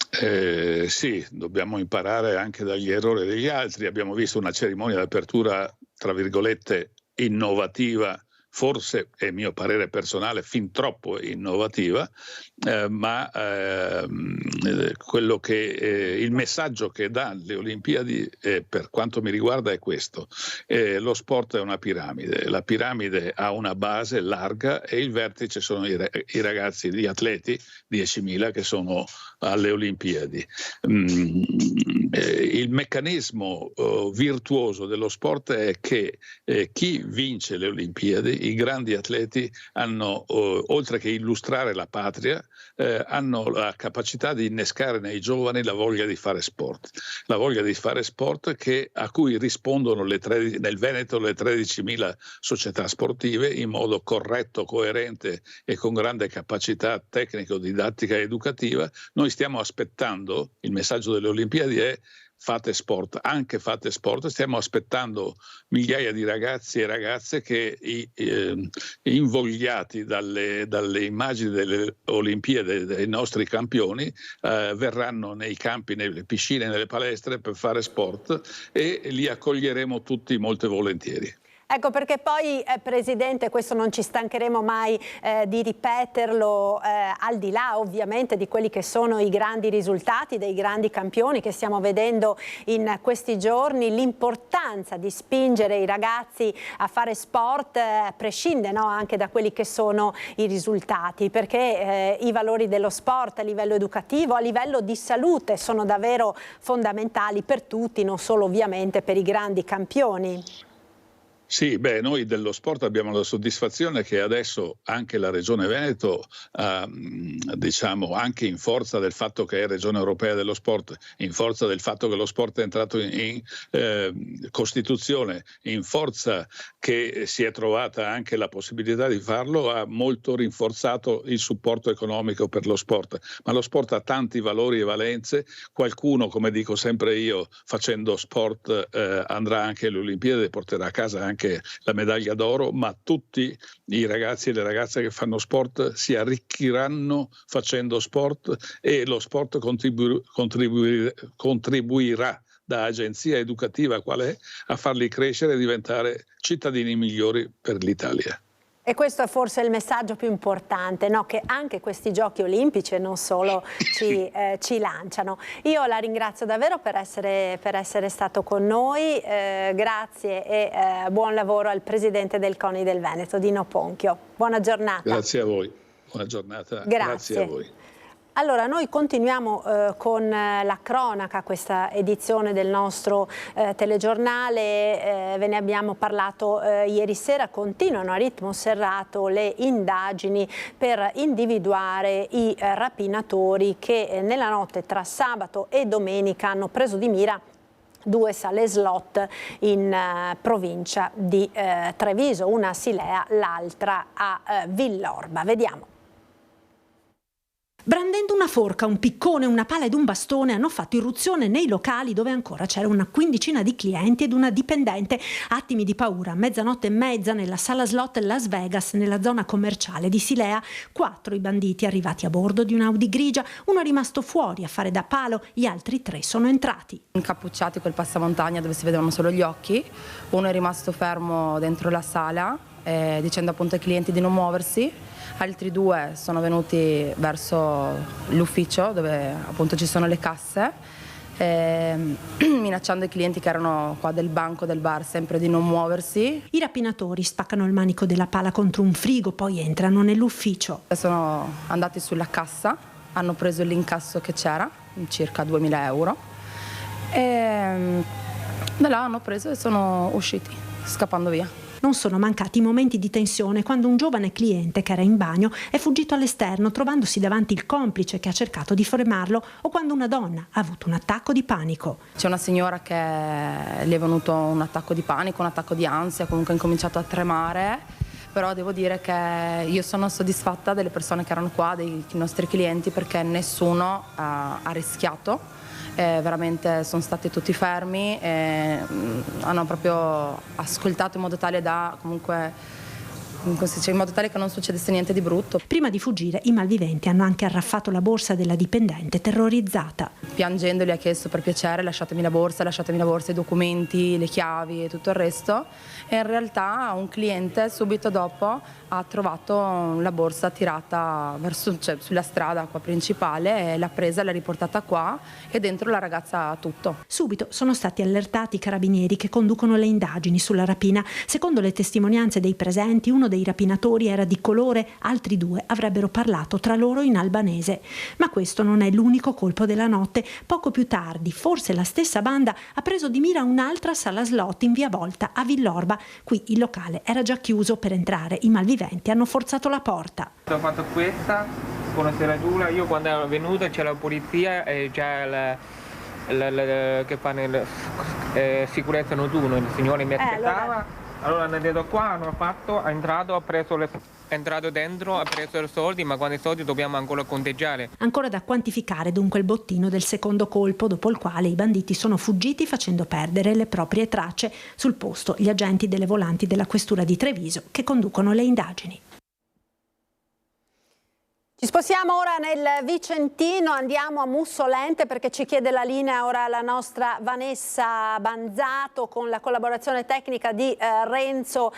Sì, dobbiamo imparare anche dagli errori degli altri. Abbiamo visto una cerimonia d'apertura, tra virgolette, innovativa, forse, è mio parere personale, fin troppo innovativa, ma quello che il messaggio che dà le Olimpiadi, per quanto mi riguarda, è questo: lo sport è una piramide, la piramide ha una base larga e il vertice sono i ragazzi, gli atleti, 10.000 che sono alle Olimpiadi. il meccanismo virtuoso dello sport è che chi vince le Olimpiadi, i grandi atleti hanno, oltre che illustrare la patria, hanno la capacità di innescare nei giovani la voglia di fare sport. La voglia di fare sport a cui rispondono nel Veneto le 13.000 società sportive in modo corretto, coerente e con grande capacità tecnico-didattica e educativa. Noi stiamo aspettando, il messaggio delle Olimpiadi è: fate sport, anche fate sport. Stiamo aspettando migliaia di ragazzi e ragazze che, invogliati dalle immagini delle Olimpiadi dei nostri campioni, verranno nei campi, nelle piscine, nelle palestre per fare sport, e li accoglieremo tutti molto volentieri. Ecco perché poi, Presidente, questo non ci stancheremo mai di ripeterlo, al di là ovviamente di quelli che sono i grandi risultati dei grandi campioni che stiamo vedendo in questi giorni, l'importanza di spingere i ragazzi a fare sport prescinde, no, anche da quelli che sono i risultati, perché i valori dello sport a livello educativo, a livello di salute sono davvero fondamentali per tutti, non solo ovviamente per i grandi campioni. Sì, noi dello sport abbiamo la soddisfazione che adesso anche la Regione Veneto, diciamo anche in forza del fatto che è Regione Europea dello Sport, in forza del fatto che lo sport è entrato in Costituzione, in forza che si è trovata anche la possibilità di farlo, ha molto rinforzato il supporto economico per lo sport. Ma lo sport ha tanti valori e valenze. Qualcuno, come dico sempre io, facendo sport andrà anche alle Olimpiadi e porterà a casa anche la medaglia d'oro, ma tutti i ragazzi e le ragazze che fanno sport si arricchiranno facendo sport, e lo sport contribuirà da agenzia educativa qual è a farli crescere e diventare cittadini migliori per l'Italia. E questo è forse il messaggio più importante, no? Che anche questi giochi olimpici e non solo ci lanciano. Io la ringrazio davvero per essere stato con noi, grazie e buon lavoro al Presidente del CONI del Veneto, Dino Ponchio. Buona giornata. Grazie a voi, buona giornata. Grazie a voi. Allora, noi continuiamo con la cronaca, questa edizione del nostro telegiornale, ve ne abbiamo parlato ieri sera. Continuano a ritmo serrato le indagini per individuare i rapinatori che nella notte tra sabato e domenica hanno preso di mira 2 sale slot in provincia di Treviso, una a Silea, l'altra a Villorba. Vediamo. Brandendo una forca, un piccone, una pala ed un bastone hanno fatto irruzione nei locali dove ancora c'era una quindicina di clienti ed una dipendente. Attimi di paura, mezzanotte e mezza nella sala slot Las Vegas, nella zona commerciale di Silea. 4 i banditi arrivati a bordo di un'Audi grigia, uno è rimasto fuori a fare da palo, gli altri 3 sono entrati. Incappucciati col passamontagna dove si vedevano solo gli occhi, uno è rimasto fermo dentro la sala dicendo appunto ai clienti di non muoversi. Altri 2 sono venuti verso l'ufficio dove appunto ci sono le casse, minacciando i clienti che erano qua del banco del bar sempre di non muoversi. I rapinatori spaccano il manico della pala contro un frigo, poi entrano nell'ufficio. Sono andati sulla cassa, hanno preso l'incasso che c'era, circa 2.000 euro, e da là hanno preso e sono usciti, scappando via. Non sono mancati momenti di tensione quando un giovane cliente che era in bagno è fuggito all'esterno trovandosi davanti il complice che ha cercato di fermarlo, o quando una donna ha avuto un attacco di panico. C'è una signora che le è venuto un attacco di panico, un attacco di ansia, comunque ha incominciato a tremare, però devo dire che io sono soddisfatta delle persone che erano qua, dei nostri clienti, perché nessuno ha rischiato. Veramente sono stati tutti fermi e hanno proprio ascoltato in modo tale da comunque in modo tale che non succedesse niente di brutto. Prima di fuggire i malviventi hanno anche arraffato la borsa della dipendente terrorizzata. Piangendo gli ha chiesto: per piacere lasciatemi la borsa, i documenti, le chiavi e tutto il resto, e in realtà un cliente subito dopo ha trovato la borsa tirata sulla strada qua principale, e l'ha presa, l'ha riportata qua e dentro la ragazza ha tutto. Subito sono stati allertati i carabinieri che conducono le indagini sulla rapina. Secondo le testimonianze dei presenti, uno dei dei rapinatori era di colore, altri 2 avrebbero parlato tra loro in albanese. Ma questo non è l'unico colpo della notte. Poco più tardi, forse la stessa banda ha preso di mira un'altra sala slot in via Volta a Villorba. Qui il locale era già chiuso. Per entrare i malviventi hanno forzato la porta. Ho fatto questa, buonasera Giulia, io quando ero venuto c'è la polizia e c'è che fanno sicurezza notturna, il signore mi aspettava, allora hanno detto qua, hanno fatto, è entrato dentro, ha preso i soldi, ma quando i soldi dobbiamo ancora conteggiare. Ancora da quantificare dunque il bottino del secondo colpo, dopo il quale i banditi sono fuggiti facendo perdere le proprie tracce. Sul posto gli agenti delle volanti della questura di Treviso che conducono le indagini. Ci spostiamo ora nel Vicentino, andiamo a Mussolente perché ci chiede la linea ora la nostra Vanessa Banzato con la collaborazione tecnica di Renzo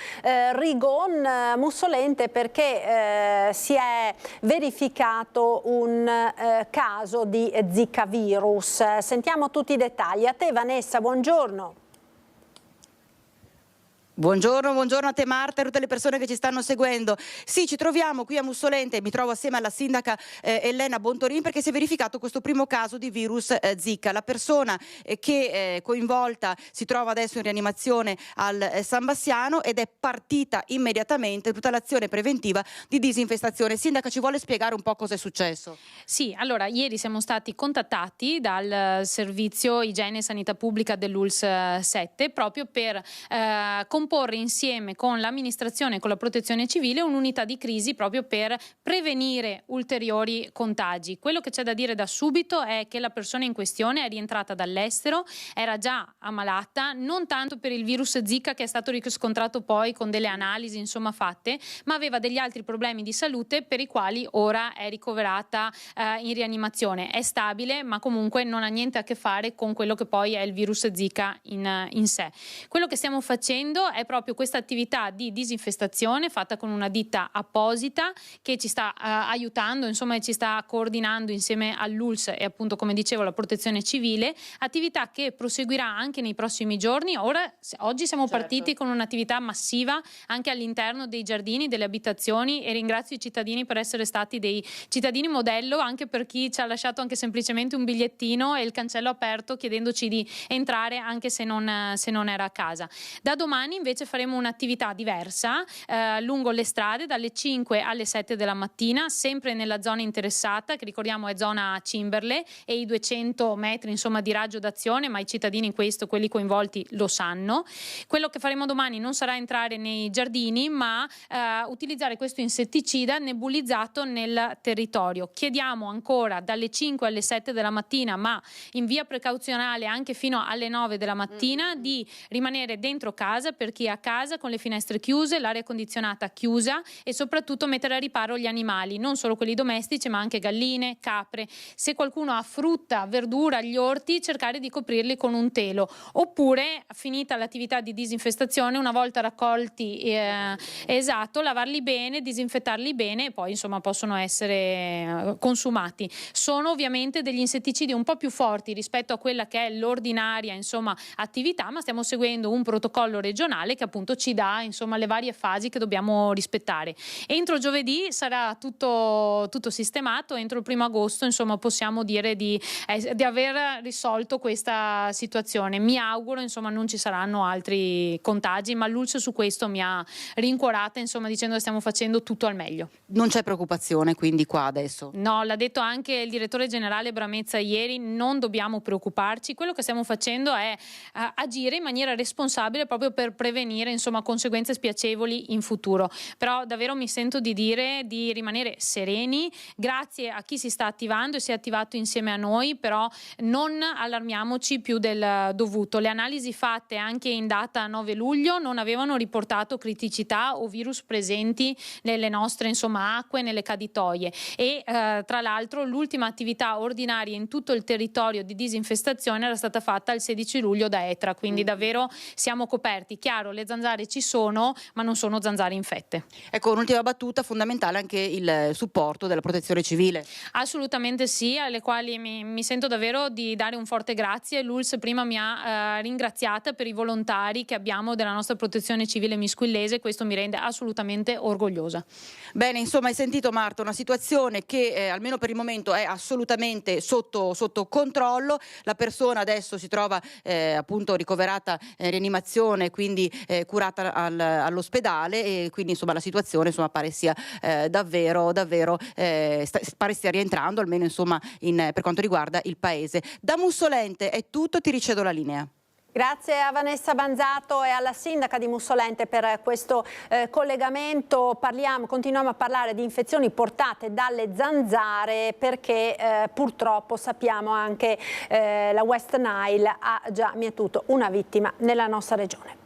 Rigon. Mussolente perché si è verificato un caso di Zika virus. Sentiamo tutti i dettagli. A te Vanessa, buongiorno. Buongiorno a te Marta e a tutte le persone che ci stanno seguendo. Sì, ci troviamo qui a Mussolente, mi trovo assieme alla sindaca Elena Bontorin perché si è verificato questo primo caso di virus Zika. La persona che è coinvolta si trova adesso in rianimazione al San Bassiano ed è partita immediatamente tutta l'azione preventiva di disinfestazione. Sindaca, ci vuole spiegare un po' cosa è successo? Sì, allora ieri siamo stati contattati dal servizio igiene e sanità pubblica dell'ULSS 7 proprio per comporre insieme con l'amministrazione e con la protezione civile un'unità di crisi proprio per prevenire ulteriori contagi. Quello che c'è da dire da subito è che la persona in questione è rientrata dall'estero, era già ammalata, non tanto per il virus Zika che è stato riscontrato poi con delle analisi insomma fatte, ma aveva degli altri problemi di salute per i quali ora è ricoverata in rianimazione. È stabile, ma comunque non ha niente a che fare con quello che poi è il virus Zika in sé. Quello che stiamo facendo è proprio questa attività di disinfestazione fatta con una ditta apposita che ci sta aiutando, insomma, e ci sta coordinando insieme all'ULSS e appunto, come dicevo, la protezione civile, attività che proseguirà anche nei prossimi giorni. Oggi siamo partiti con un'attività massiva anche all'interno dei giardini, delle abitazioni, e ringrazio i cittadini per essere stati dei cittadini modello, anche per chi ci ha lasciato anche semplicemente un bigliettino e il cancello aperto chiedendoci di entrare anche se non era a casa. Da domani invece faremo un'attività diversa lungo le strade dalle 5 alle 7 della mattina, sempre nella zona interessata, che ricordiamo è zona Cimberle, e i 200 metri insomma di raggio d'azione, ma i cittadini in questo, quelli coinvolti, lo sanno. Quello che faremo domani non sarà entrare nei giardini, ma utilizzare questo insetticida nebulizzato nel territorio. Chiediamo ancora dalle 5 alle 7 della mattina, ma in via precauzionale anche fino alle 9 della mattina, di rimanere dentro casa per chi è a casa con le finestre chiuse, l'aria condizionata chiusa, e soprattutto mettere a riparo gli animali, non solo quelli domestici ma anche galline, capre. Se qualcuno ha frutta, verdura, gli orti, cercare di coprirli con un telo, oppure finita l'attività di disinfestazione, una volta raccolti lavarli bene, disinfettarli bene e poi insomma possono essere consumati. Sono ovviamente degli insetticidi un po' più forti rispetto a quella che è l'ordinaria insomma attività, ma stiamo seguendo un protocollo regionale che appunto ci dà insomma le varie fasi che dobbiamo rispettare. Entro giovedì sarà tutto sistemato, entro il 1° agosto insomma possiamo dire di aver risolto questa situazione. Mi auguro insomma non ci saranno altri contagi, ma l'ULSS su questo mi ha rincuorata insomma dicendo che stiamo facendo tutto al meglio. Non c'è preoccupazione quindi qua adesso? No, l'ha detto anche il direttore generale Bramezza ieri, non dobbiamo preoccuparci, quello che stiamo facendo è agire in maniera responsabile proprio per prevenire insomma conseguenze spiacevoli in futuro. Però davvero mi sento di dire di rimanere sereni, grazie a chi si sta attivando e si è attivato insieme a noi, però non allarmiamoci più del dovuto. Le analisi fatte anche in data 9 luglio non avevano riportato criticità o virus presenti nelle nostre insomma acque, nelle caditoie, e tra l'altro l'ultima attività ordinaria in tutto il territorio di disinfestazione era stata fatta il 16 luglio da ETRA, quindi davvero siamo coperti. Chiaro, chiaro, le zanzare ci sono, ma non sono zanzare infette. Ecco, un'ultima battuta, fondamentale anche il supporto della Protezione Civile. Assolutamente sì, alle quali mi sento davvero di dare un forte grazie. L'ULSS prima mi ha ringraziata per i volontari che abbiamo della nostra Protezione Civile misquillese, questo mi rende assolutamente orgogliosa. Bene, insomma, hai sentito Marta, una situazione che almeno per il momento è assolutamente sotto controllo. La persona adesso si trova appunto ricoverata in rianimazione, quindi curata all'ospedale, e quindi insomma la situazione pare sia davvero pare stia rientrando, almeno insomma per quanto riguarda il paese. Da Mussolente è tutto, ti ricevo la linea. Grazie a Vanessa Banzato e alla sindaca di Mussolente per questo collegamento. Continuiamo a parlare di infezioni portate dalle zanzare, perché purtroppo sappiamo anche la West Nile ha già mietuto una vittima nella nostra regione.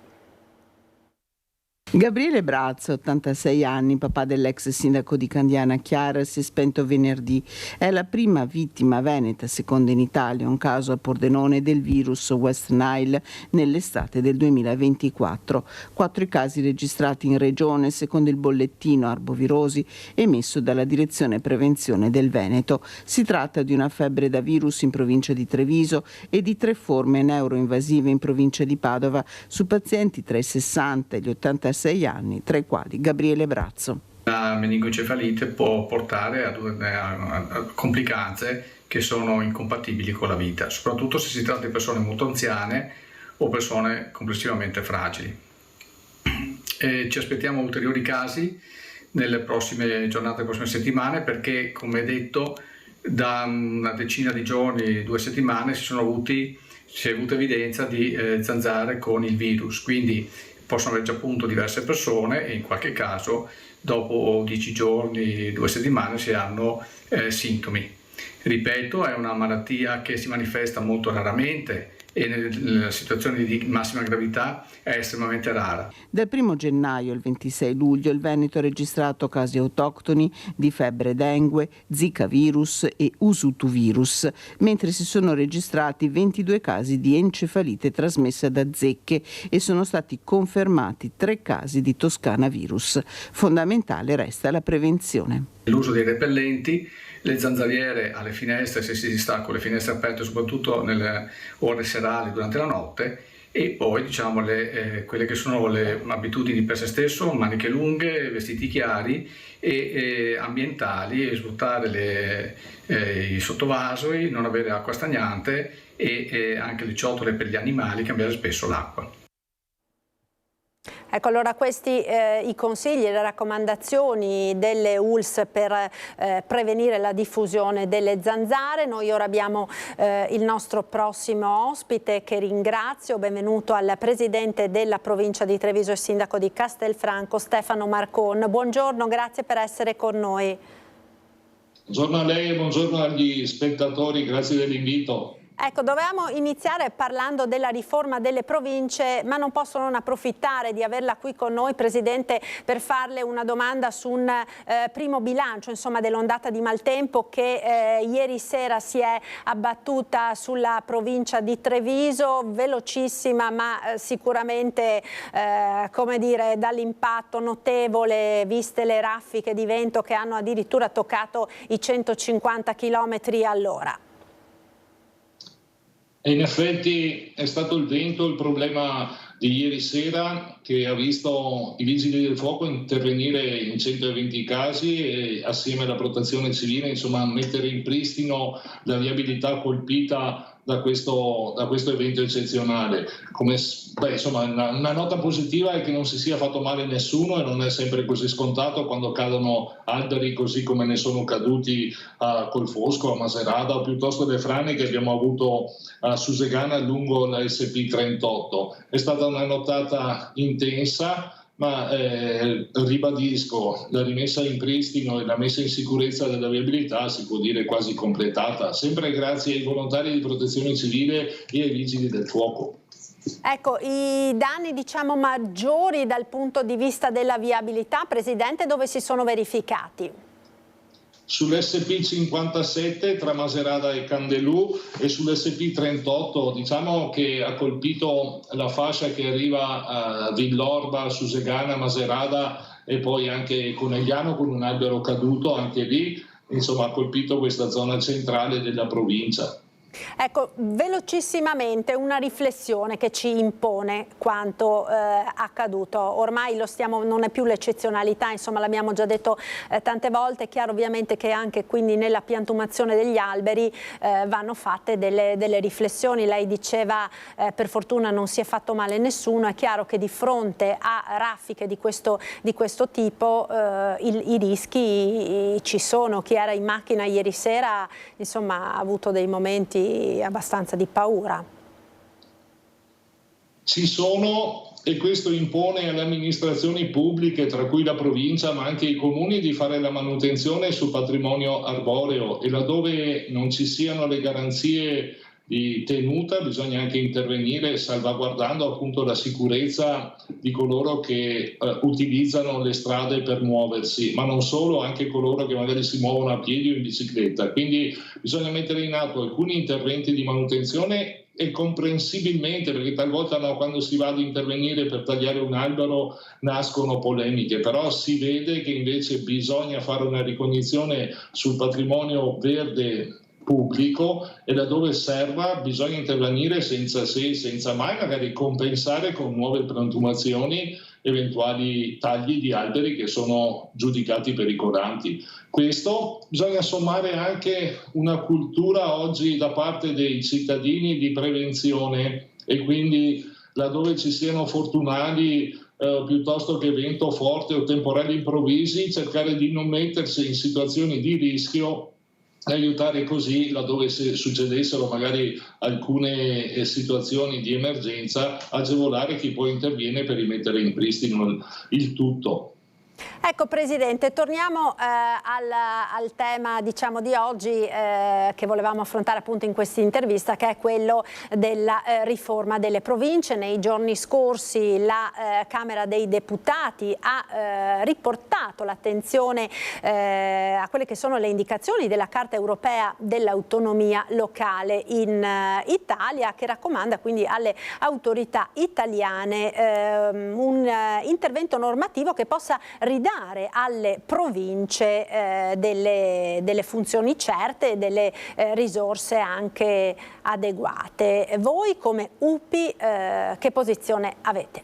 Gabriele Brazzo, 86 anni, papà dell'ex sindaco di Candiana Chiara, si è spento venerdì. È la prima vittima veneta, seconda in Italia, un caso a Pordenone del virus West Nile nell'estate del 2024. 4 i casi registrati in regione, secondo il bollettino arbovirosi emesso dalla Direzione Prevenzione del Veneto. Si tratta di una febbre da virus in provincia di Treviso e di 3 forme neuroinvasive in provincia di Padova su pazienti tra i 60 e gli 86 anni, tra i quali Gabriele Brazzo. La meningoencefalite può portare a complicanze che sono incompatibili con la vita, soprattutto se si tratta di persone molto anziane o persone complessivamente fragili. Ci aspettiamo ulteriori casi nelle prossime giornate, nelle prossime settimane, perché, come detto, da una decina di giorni, 2 settimane, si è avuta evidenza di zanzare con il virus, quindi possono aver già appunto diverse persone e in qualche caso dopo 10 giorni, 2 settimane si hanno sintomi. Ripeto, è una malattia che si manifesta molto raramente e nella situazione di massima gravità è estremamente rara. Dal 1 gennaio al 26 luglio il Veneto ha registrato casi autoctoni di febbre dengue, Zika virus e Usutu virus, mentre si sono registrati 22 casi di encefalite trasmessa da zecche e sono stati confermati 3 casi di Toscana virus. Fondamentale resta la prevenzione. L'uso dei repellenti, le zanzariere alle finestre, se si sta con le finestre aperte soprattutto nelle ore serali durante la notte, e poi quelle che sono le abitudini per se stesso, maniche lunghe, vestiti chiari e ambientali, e svuotare i sottovasoi, non avere acqua stagnante e anche le ciotole per gli animali, cambiare spesso l'acqua. Ecco, allora questi i consigli e le raccomandazioni delle ULSS per prevenire la diffusione delle zanzare. Noi ora abbiamo il nostro prossimo ospite, che ringrazio. Benvenuto al presidente della provincia di Treviso e sindaco di Castelfranco, Stefano Marcon. Buongiorno, grazie per essere con noi. Buongiorno a lei e buongiorno agli spettatori, grazie dell'invito. Ecco, dovevamo iniziare parlando della riforma delle province, ma non posso non approfittare di averla qui con noi, Presidente, per farle una domanda su un primo bilancio, insomma, dell'ondata di maltempo che ieri sera si è abbattuta sulla provincia di Treviso, velocissima ma sicuramente, come dire, dall'impatto notevole, viste le raffiche di vento che hanno addirittura toccato i 150 km all'ora. E in effetti è stato il vento il problema di ieri sera, che ha visto i vigili del fuoco intervenire in 120 casi e assieme alla protezione civile, insomma, mettere in pristino la viabilità colpita da questo evento eccezionale. Una nota positiva è che non si sia fatto male nessuno, e non è sempre così scontato quando cadono alberi così come ne sono caduti a Colfosco, a Maserata, o piuttosto le frane che abbiamo avuto a Susegana lungo la SP38. È stata una nottata intensa, ma ribadisco, la rimessa in pristino e la messa in sicurezza della viabilità si può dire quasi completata, sempre grazie ai volontari di protezione civile e ai vigili del fuoco. Ecco, i danni maggiori dal punto di vista della viabilità, Presidente, dove si sono verificati? sull'SP57 tra Macerata e Candelù e sull'SP38 diciamo che ha colpito la fascia che arriva a Villorba, Susegana, Macerata e poi anche Conegliano con un albero caduto anche lì, insomma ha colpito questa zona centrale della provincia. Ecco, velocissimamente una riflessione che ci impone quanto accaduto. Ormai non è più l'eccezionalità, insomma l'abbiamo già detto tante volte. È chiaro ovviamente che anche quindi nella piantumazione degli alberi vanno fatte delle riflessioni. Lei diceva per fortuna non si è fatto male nessuno. È chiaro che di fronte a raffiche di questo tipo i rischi ci sono. Chi era in macchina ieri sera insomma ha avuto dei momenti abbastanza di paura. Ci sono, e questo impone alle amministrazioni pubbliche, tra cui la provincia ma anche i comuni, di fare la manutenzione sul patrimonio arboreo, e laddove non ci siano le garanzie di tenuta bisogna anche intervenire salvaguardando appunto la sicurezza di coloro che utilizzano le strade per muoversi, ma non solo, anche coloro che magari si muovono a piedi o in bicicletta. Quindi bisogna mettere in atto alcuni interventi di manutenzione e comprensibilmente, perché talvolta quando si va ad intervenire per tagliare un albero nascono polemiche, però si vede che invece bisogna fare una ricognizione sul patrimonio verde pubblico e laddove serva bisogna intervenire senza se e senza mai, magari compensare con nuove piantumazioni eventuali tagli di alberi che sono giudicati pericolanti. Questo bisogna sommare anche una cultura oggi da parte dei cittadini di prevenzione, e quindi laddove ci siano fortunali piuttosto che vento forte o temporali improvvisi, cercare di non mettersi in situazioni di rischio, aiutare così laddove succedessero magari alcune situazioni di emergenza, agevolare chi poi interviene per rimettere in pristino il tutto. Ecco Presidente, torniamo al tema diciamo di oggi che volevamo affrontare appunto in questa intervista, che è quello della riforma delle province. Nei giorni scorsi la Camera dei Deputati ha riportato l'attenzione a quelle che sono le indicazioni della Carta Europea dell'Autonomia Locale in Italia, che raccomanda quindi alle autorità italiane un intervento normativo che possa ridare alle province delle funzioni certe e delle risorse anche adeguate. Voi come UPI che posizione avete?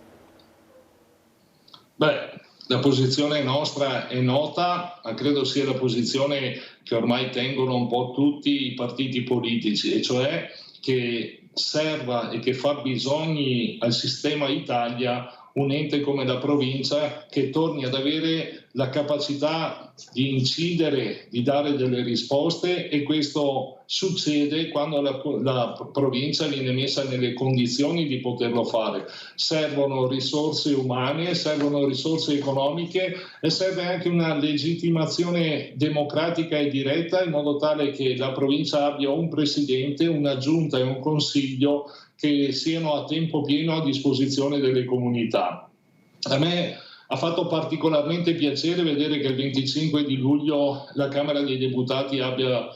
La posizione nostra è nota, ma credo sia la posizione che ormai tengono un po' tutti i partiti politici, e cioè che serva e che fa bisogni al sistema Italia un ente come la provincia che torni ad avere la capacità di incidere, di dare delle risposte, e questo succede quando la provincia viene messa nelle condizioni di poterlo fare. Servono risorse umane, servono risorse economiche e serve anche una legittimazione democratica e diretta, in modo tale che la provincia abbia un presidente, una giunta e un consiglio che siano a tempo pieno a disposizione delle comunità. A me ha fatto particolarmente piacere vedere che il 25 di luglio la Camera dei Deputati abbia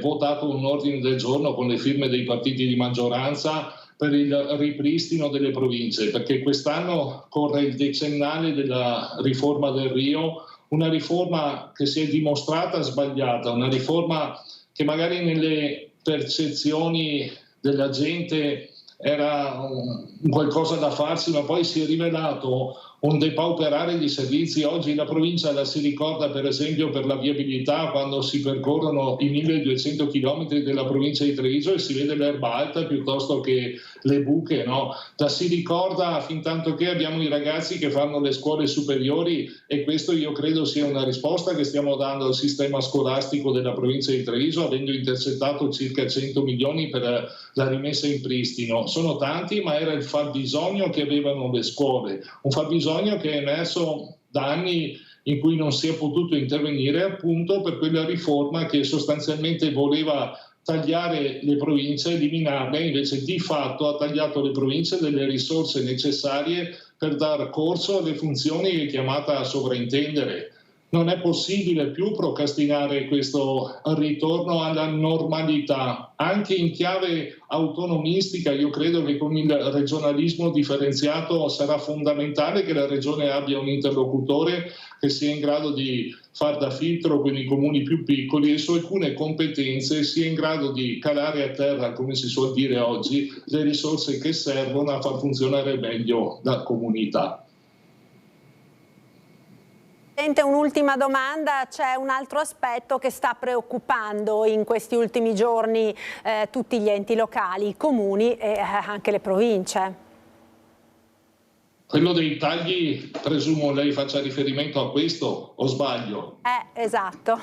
votato un ordine del giorno con le firme dei partiti di maggioranza per il ripristino delle province, perché quest'anno corre il decennale della riforma del Rio, una riforma che si è dimostrata sbagliata, una riforma che magari nelle percezioni della gente era qualcosa da farsi, ma poi si è rivelato un depauperare di servizi. Oggi la provincia la si ricorda per esempio per la viabilità, quando si percorrono i 1200 km della provincia di Treviso e si vede l'erba alta piuttosto che le buche, no? La si ricorda fin tanto che abbiamo i ragazzi che fanno le scuole superiori, e questo io credo sia una risposta che stiamo dando al sistema scolastico della provincia di Treviso, avendo intercettato circa 100 milioni per la rimessa in pristino. Sono tanti, ma era il fabbisogno che avevano le scuole, un fabbisogno che è emerso da anni in cui non si è potuto intervenire, appunto per quella riforma che sostanzialmente voleva tagliare le province, eliminarle, invece di fatto ha tagliato le province delle risorse necessarie per dar corso alle funzioni che è chiamata a sovraintendere. non è possibile più procrastinare questo ritorno alla normalità. Anche in chiave autonomistica io credo che con il regionalismo differenziato sarà fondamentale che la regione abbia un interlocutore che sia in grado di far da filtro con i comuni più piccoli e su alcune competenze sia in grado di calare a terra, come si suol dire oggi, le risorse che servono a far funzionare meglio la comunità. Un'ultima domanda, c'è un altro aspetto che sta preoccupando in questi ultimi giorni tutti gli enti locali, i comuni e anche le province. Quello dei tagli, presumo lei faccia riferimento a questo o sbaglio? Esatto.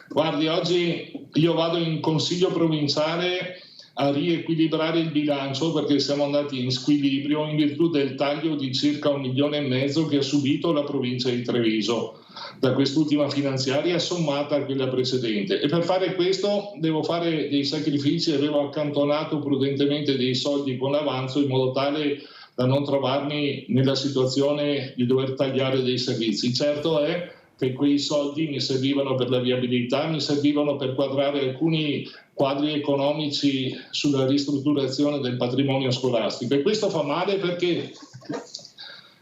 Guardi, oggi io vado in consiglio provinciale a riequilibrare il bilancio perché siamo andati in squilibrio in virtù del taglio di circa 1,5 milioni che ha subito la provincia di Treviso da quest'ultima finanziaria sommata a quella precedente, e per fare questo devo fare dei sacrifici e avevo accantonato prudentemente dei soldi con avanzo in modo tale da non trovarmi nella situazione di dover tagliare dei servizi. Certo è che quei soldi mi servivano per la viabilità, mi servivano per quadrare alcuni quadri economici sulla ristrutturazione del patrimonio scolastico, e questo fa male perché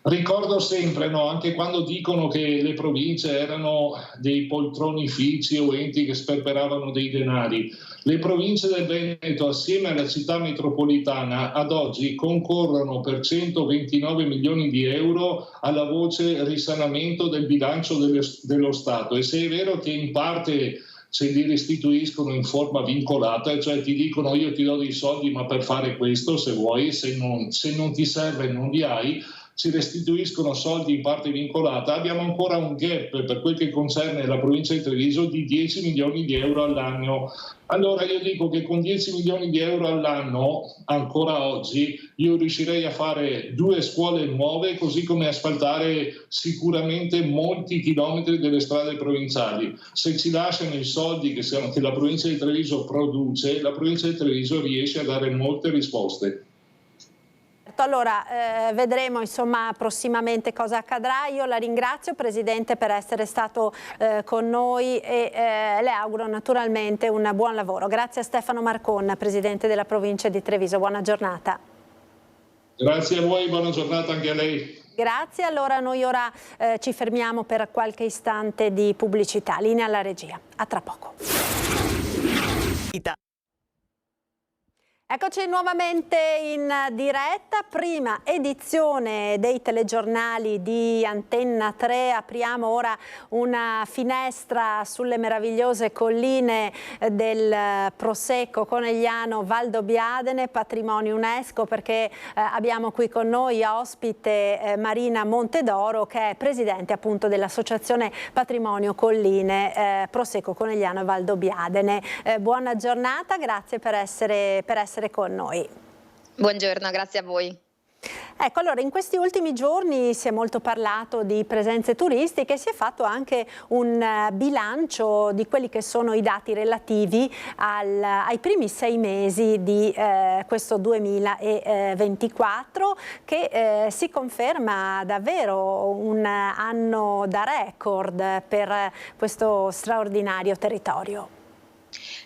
ricordo sempre, anche quando dicono che le province erano dei poltronifici o enti che sperperavano dei denari, le province del Veneto assieme alla città metropolitana ad oggi concorrono per 129 milioni di euro alla voce risanamento del bilancio dello Stato, e se è vero che in parte se li restituiscono in forma vincolata, cioè ti dicono io ti do dei soldi ma per fare questo se vuoi, se non ti serve non li hai, ci restituiscono soldi in parte vincolata, abbiamo ancora un gap per quel che concerne la provincia di Treviso di 10 milioni di euro all'anno. Allora io dico che con 10 milioni di euro all'anno, ancora oggi, io riuscirei a fare 2 scuole nuove, così come asfaltare sicuramente molti chilometri delle strade provinciali. Se ci lasciano i soldi che la provincia di Treviso produce, la provincia di Treviso riesce a dare molte risposte. Allora vedremo insomma prossimamente cosa accadrà. Io la ringrazio Presidente per essere stato con noi e le auguro naturalmente un buon lavoro. Grazie a Stefano Marcon, Presidente della Provincia di Treviso, buona giornata. Grazie a voi, buona giornata anche a lei. Grazie, allora noi ora ci fermiamo per qualche istante di pubblicità. Linea alla regia, a tra poco. Eccoci nuovamente in diretta, prima edizione dei telegiornali di Antenna 3. Apriamo ora una finestra sulle meravigliose colline del Prosecco Conegliano Valdobbiadene, patrimonio UNESCO, perché abbiamo qui con noi ospite Marina Montedoro, che è presidente appunto dell'Associazione Patrimonio Colline Prosecco Conegliano Valdobbiadene. Buona giornata, grazie per essere con noi. Buongiorno, grazie a voi. Ecco, allora in questi ultimi giorni si è molto parlato di presenze turistiche, si è fatto anche un bilancio di quelli che sono i dati relativi ai primi 6 mesi di questo 2024, che si conferma davvero un anno da record per questo straordinario territorio.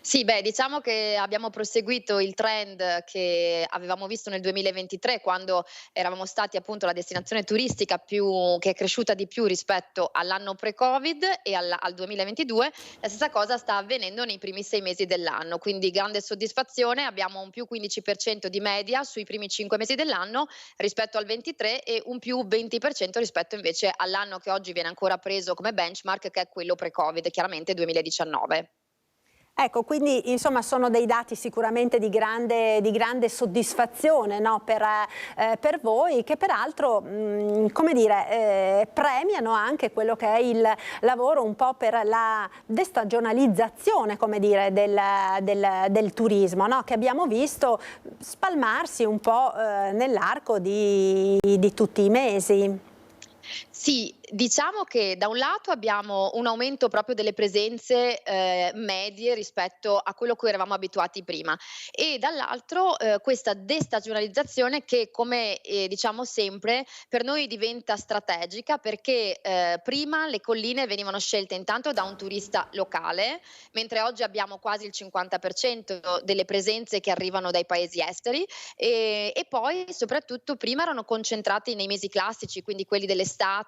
Sì, diciamo che abbiamo proseguito il trend che avevamo visto nel 2023, quando eravamo stati appunto la destinazione turistica che è cresciuta di più rispetto all'anno pre-Covid e al 2022. La stessa cosa sta avvenendo nei primi 6 mesi dell'anno, quindi grande soddisfazione, abbiamo un più 15% di media sui primi 5 mesi dell'anno rispetto al 23 e un più 20% rispetto invece all'anno che oggi viene ancora preso come benchmark, che è quello pre-Covid, chiaramente 2019. Ecco, quindi insomma sono dei dati sicuramente di grande soddisfazione, no? per voi, che peraltro come dire, premiano anche quello che è il lavoro un po' per la destagionalizzazione, come dire, del turismo, no? Che abbiamo visto spalmarsi un po' nell'arco di tutti i mesi. Sì, diciamo che da un lato abbiamo un aumento proprio delle presenze medie rispetto a quello a cui eravamo abituati prima e dall'altro questa destagionalizzazione che come diciamo sempre per noi diventa strategica perché prima le colline venivano scelte intanto da un turista locale, mentre oggi abbiamo quasi il 50% delle presenze che arrivano dai paesi esteri e poi soprattutto prima erano concentrati nei mesi classici, quindi quelli dell'estate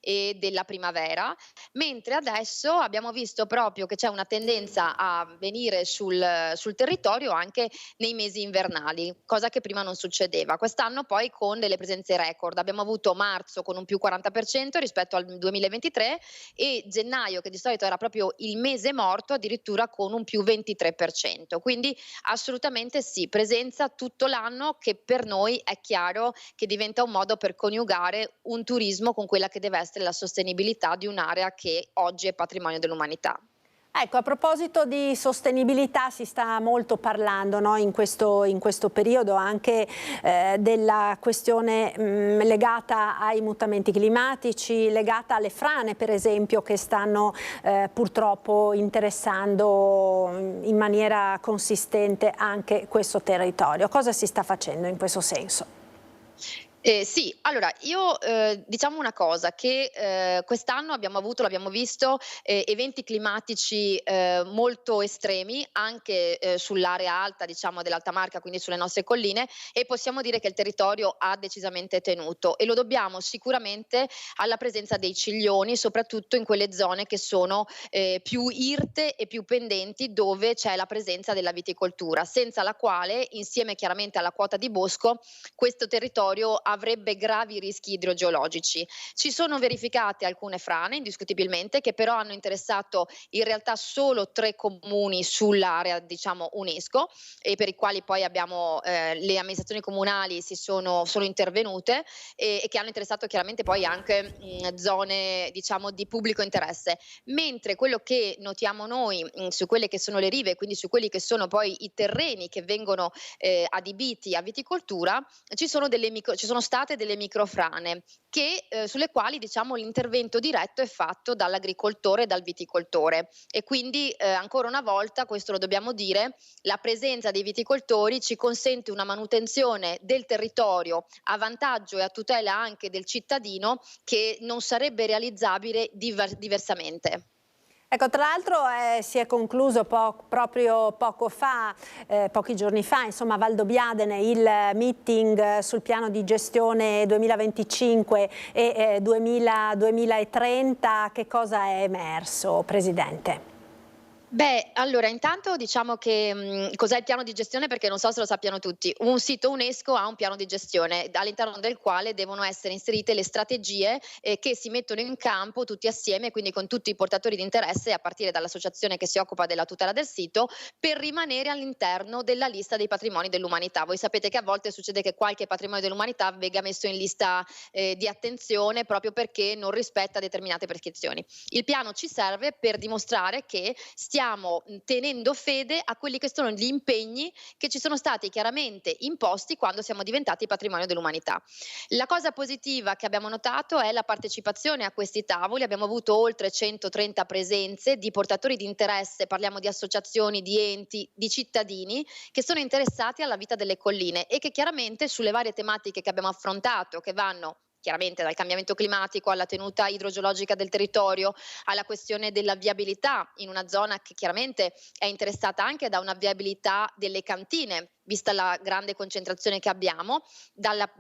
e della primavera, mentre adesso abbiamo visto proprio che c'è una tendenza a venire sul territorio anche nei mesi invernali, cosa che prima non succedeva. Quest'anno poi con delle presenze record, abbiamo avuto marzo con un più 40% rispetto al 2023 e gennaio, che di solito era proprio il mese morto, addirittura con un più 23%. Quindi assolutamente sì, presenza tutto l'anno che per noi è chiaro che diventa un modo per coniugare un turismo con quella che deve essere la sostenibilità di un'area che oggi è patrimonio dell'umanità. Ecco, a proposito di sostenibilità si sta molto parlando, no, in questo periodo anche della questione legata ai mutamenti climatici, legata alle frane per esempio che stanno purtroppo interessando in maniera consistente anche questo territorio. Cosa si sta facendo in questo senso? Sì, allora io diciamo una cosa, che quest'anno l'abbiamo visto, eventi climatici molto estremi anche sull'area alta, diciamo, dell'Alta Marca, quindi sulle nostre colline, e possiamo dire che il territorio ha decisamente tenuto e lo dobbiamo sicuramente alla presenza dei ciglioni, soprattutto in quelle zone che sono più irte e più pendenti dove c'è la presenza della viticoltura, senza la quale, insieme chiaramente alla quota di bosco, questo territorio avrebbe gravi rischi idrogeologici. Ci sono verificate alcune frane, indiscutibilmente, che però hanno interessato in realtà solo 3 comuni sull'area, diciamo, UNESCO, e per i quali poi abbiamo le amministrazioni comunali sono intervenute e che hanno interessato chiaramente poi anche zone, diciamo, di pubblico interesse. Mentre quello che notiamo noi su quelle che sono le rive, quindi su quelli che sono poi i terreni che vengono adibiti a viticoltura, ci sono state delle microfrane sulle quali, diciamo, l'intervento diretto è fatto dall'agricoltore e dal viticoltore e quindi ancora una volta, questo lo dobbiamo dire, la presenza dei viticoltori ci consente una manutenzione del territorio a vantaggio e a tutela anche del cittadino che non sarebbe realizzabile diversamente. Ecco, tra l'altro si è concluso proprio pochi giorni fa, insomma, a Valdobbiadene il meeting sul piano di gestione 2025 e 2030. Che cosa è emerso, Presidente? Beh, allora intanto diciamo che cos'è il piano di gestione, perché non so se lo sappiano tutti. Un sito UNESCO ha un piano di gestione all'interno del quale devono essere inserite le strategie che si mettono in campo tutti assieme, quindi con tutti i portatori di interesse, a partire dall'associazione che si occupa della tutela del sito, per rimanere all'interno della lista dei patrimoni dell'umanità. Voi sapete che a volte succede che qualche patrimonio dell'umanità venga messo in lista di attenzione proprio perché non rispetta determinate prescrizioni. Il piano ci serve per dimostrare che stiamo tenendo fede a quelli che sono gli impegni che ci sono stati chiaramente imposti quando siamo diventati patrimonio dell'umanità. La cosa positiva che abbiamo notato è la partecipazione a questi tavoli. Abbiamo avuto oltre 130 presenze di portatori di interesse, parliamo di associazioni, di enti, di cittadini che sono interessati alla vita delle colline e che chiaramente sulle varie tematiche che abbiamo affrontato, che vanno chiaramente dal cambiamento climatico alla tenuta idrogeologica del territorio, alla questione della viabilità in una zona che chiaramente è interessata anche da una viabilità delle cantine, vista la grande concentrazione che abbiamo, dalla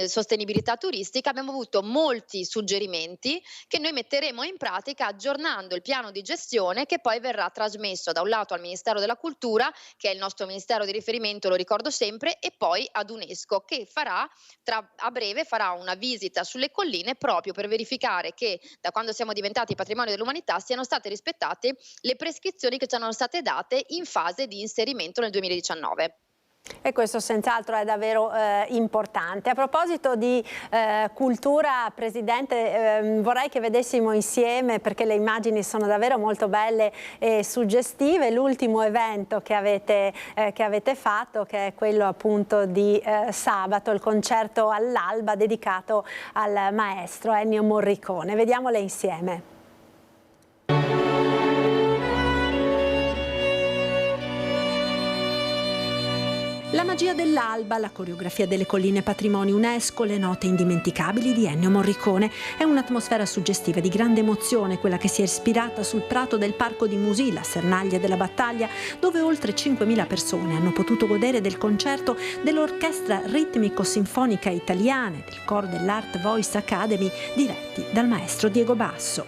sostenibilità turistica. Abbiamo avuto molti suggerimenti che noi metteremo in pratica aggiornando il piano di gestione che poi verrà trasmesso da un lato al Ministero della Cultura, che è il nostro ministero di riferimento, lo ricordo sempre, e poi ad UNESCO, che a breve farà una visita sulle colline proprio per verificare che da quando siamo diventati patrimonio dell'umanità siano state rispettate le prescrizioni che ci erano state date in fase di inserimento nel 2019. E questo senz'altro è davvero importante. A proposito di cultura, Presidente, vorrei che vedessimo insieme, perché le immagini sono davvero molto belle e suggestive, l'ultimo evento che avete fatto, che è quello appunto di sabato, il concerto all'alba dedicato al maestro Ennio Morricone. Vediamole insieme. La magia dell'alba, la coreografia delle colline patrimonio UNESCO, le note indimenticabili di Ennio Morricone. È un'atmosfera suggestiva di grande emozione quella che si è ispirata sul prato del parco di Musì, la Sernaglia della Battaglia, dove oltre 5.000 persone hanno potuto godere del concerto dell'Orchestra Ritmico-Sinfonica Italiana e del coro dell'Art Voice Academy, diretti dal maestro Diego Basso.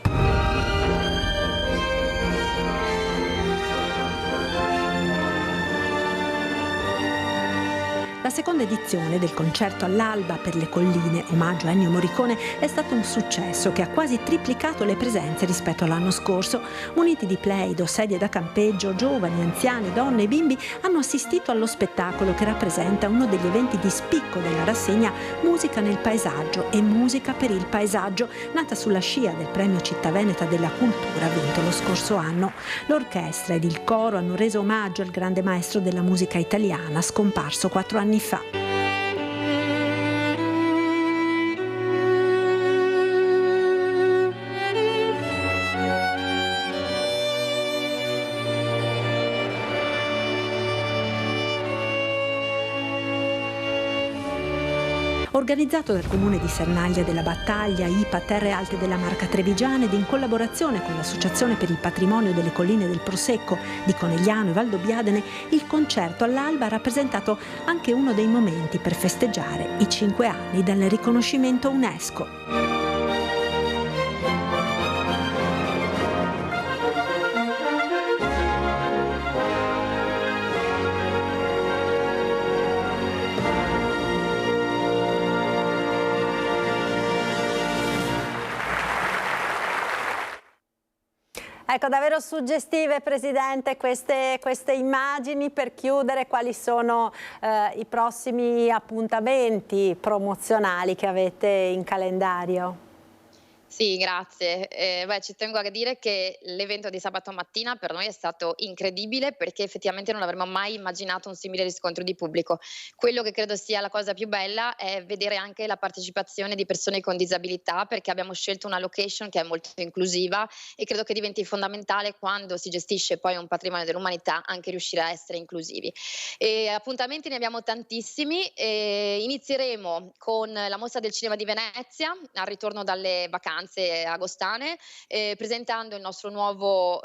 La seconda edizione del concerto all'alba per le colline, omaggio a Ennio Morricone, è stato un successo che ha quasi triplicato le presenze rispetto all'anno scorso. Muniti di pleido, sedie da campeggio, giovani, anziani, donne e bimbi hanno assistito allo spettacolo che rappresenta uno degli eventi di spicco della rassegna Musica nel paesaggio e Musica per il paesaggio, nata sulla scia del Premio Città Veneta della Cultura vinto lo scorso anno. L'orchestra ed il coro hanno reso omaggio al grande maestro della musica italiana, scomparso 4 anni fa. Organizzato dal Comune di Sernaglia della Battaglia, IPA Terre Alte della Marca Trevigiana ed in collaborazione con l'Associazione per il Patrimonio delle Colline del Prosecco di Conegliano e Valdobbiadene, il concerto all'alba ha rappresentato anche uno dei momenti per festeggiare i 5 anni dal riconoscimento UNESCO. Ecco, davvero suggestive, Presidente, queste immagini. Per chiudere, quali sono i prossimi appuntamenti promozionali che avete in calendario? Sì, grazie. Ci tengo a dire che l'evento di sabato mattina per noi è stato incredibile, perché effettivamente non avremmo mai immaginato un simile riscontro di pubblico. Quello che credo sia la cosa più bella è vedere anche la partecipazione di persone con disabilità, perché abbiamo scelto una location che è molto inclusiva e credo che diventi fondamentale, quando si gestisce poi un patrimonio dell'umanità, anche riuscire a essere inclusivi. Appuntamenti ne abbiamo tantissimi. Inizieremo con la Mostra del Cinema di Venezia, al ritorno dalle vacanze agostane, presentando il nostro nuovo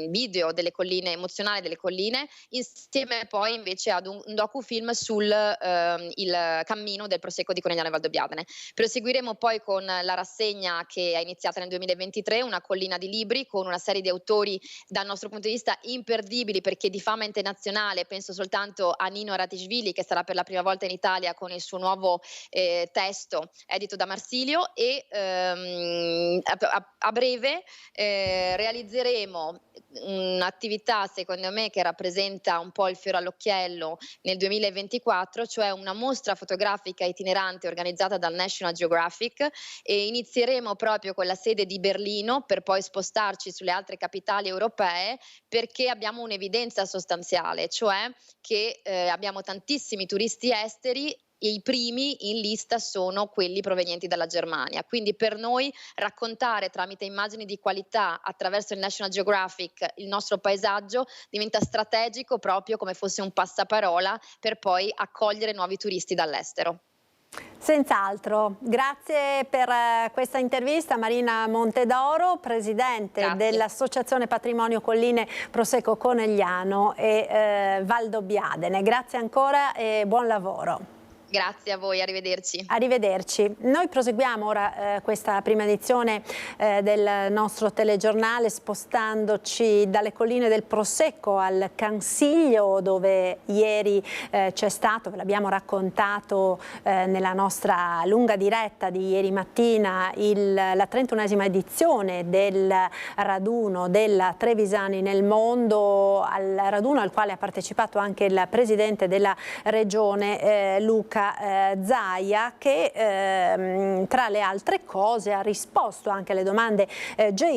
video delle colline, emozionale delle colline, insieme poi invece ad un docufilm sul il cammino del Prosecco di Conegliano e Valdobbiadene. Proseguiremo poi con la rassegna che è iniziata nel 2023, una collina di libri con una serie di autori dal nostro punto di vista imperdibili, perché di fama internazionale. Penso soltanto a Nino Ratishvili, che sarà per la prima volta in Italia con il suo nuovo testo edito da Marsilio, e a breve realizzeremo un'attività, secondo me, che rappresenta un po' il fiore all'occhiello nel 2024, cioè una mostra fotografica itinerante organizzata dal National Geographic, e inizieremo proprio con la sede di Berlino per poi spostarci sulle altre capitali europee, perché abbiamo un'evidenza sostanziale, cioè che abbiamo tantissimi turisti esteri. I primi in lista sono quelli provenienti dalla Germania, quindi per noi raccontare tramite immagini di qualità attraverso il National Geographic il nostro paesaggio diventa strategico, proprio come fosse un passaparola per poi accogliere nuovi turisti dall'estero. Senz'altro, grazie per questa intervista Marina Montedoro, Presidente dell'Associazione Patrimonio Colline Prosecco Conegliano e Valdobbiadene. Grazie ancora e buon lavoro. Grazie a voi, arrivederci. Arrivederci. Noi proseguiamo ora questa prima edizione del nostro telegiornale spostandoci dalle colline del Prosecco al Cansiglio, dove ieri c'è stato, ve l'abbiamo raccontato nella nostra lunga diretta di ieri mattina, la 31esima edizione del raduno della Trevisani nel mondo, al raduno al quale ha partecipato anche il presidente della regione Luca Zaia, che tra le altre cose ha risposto anche alle domande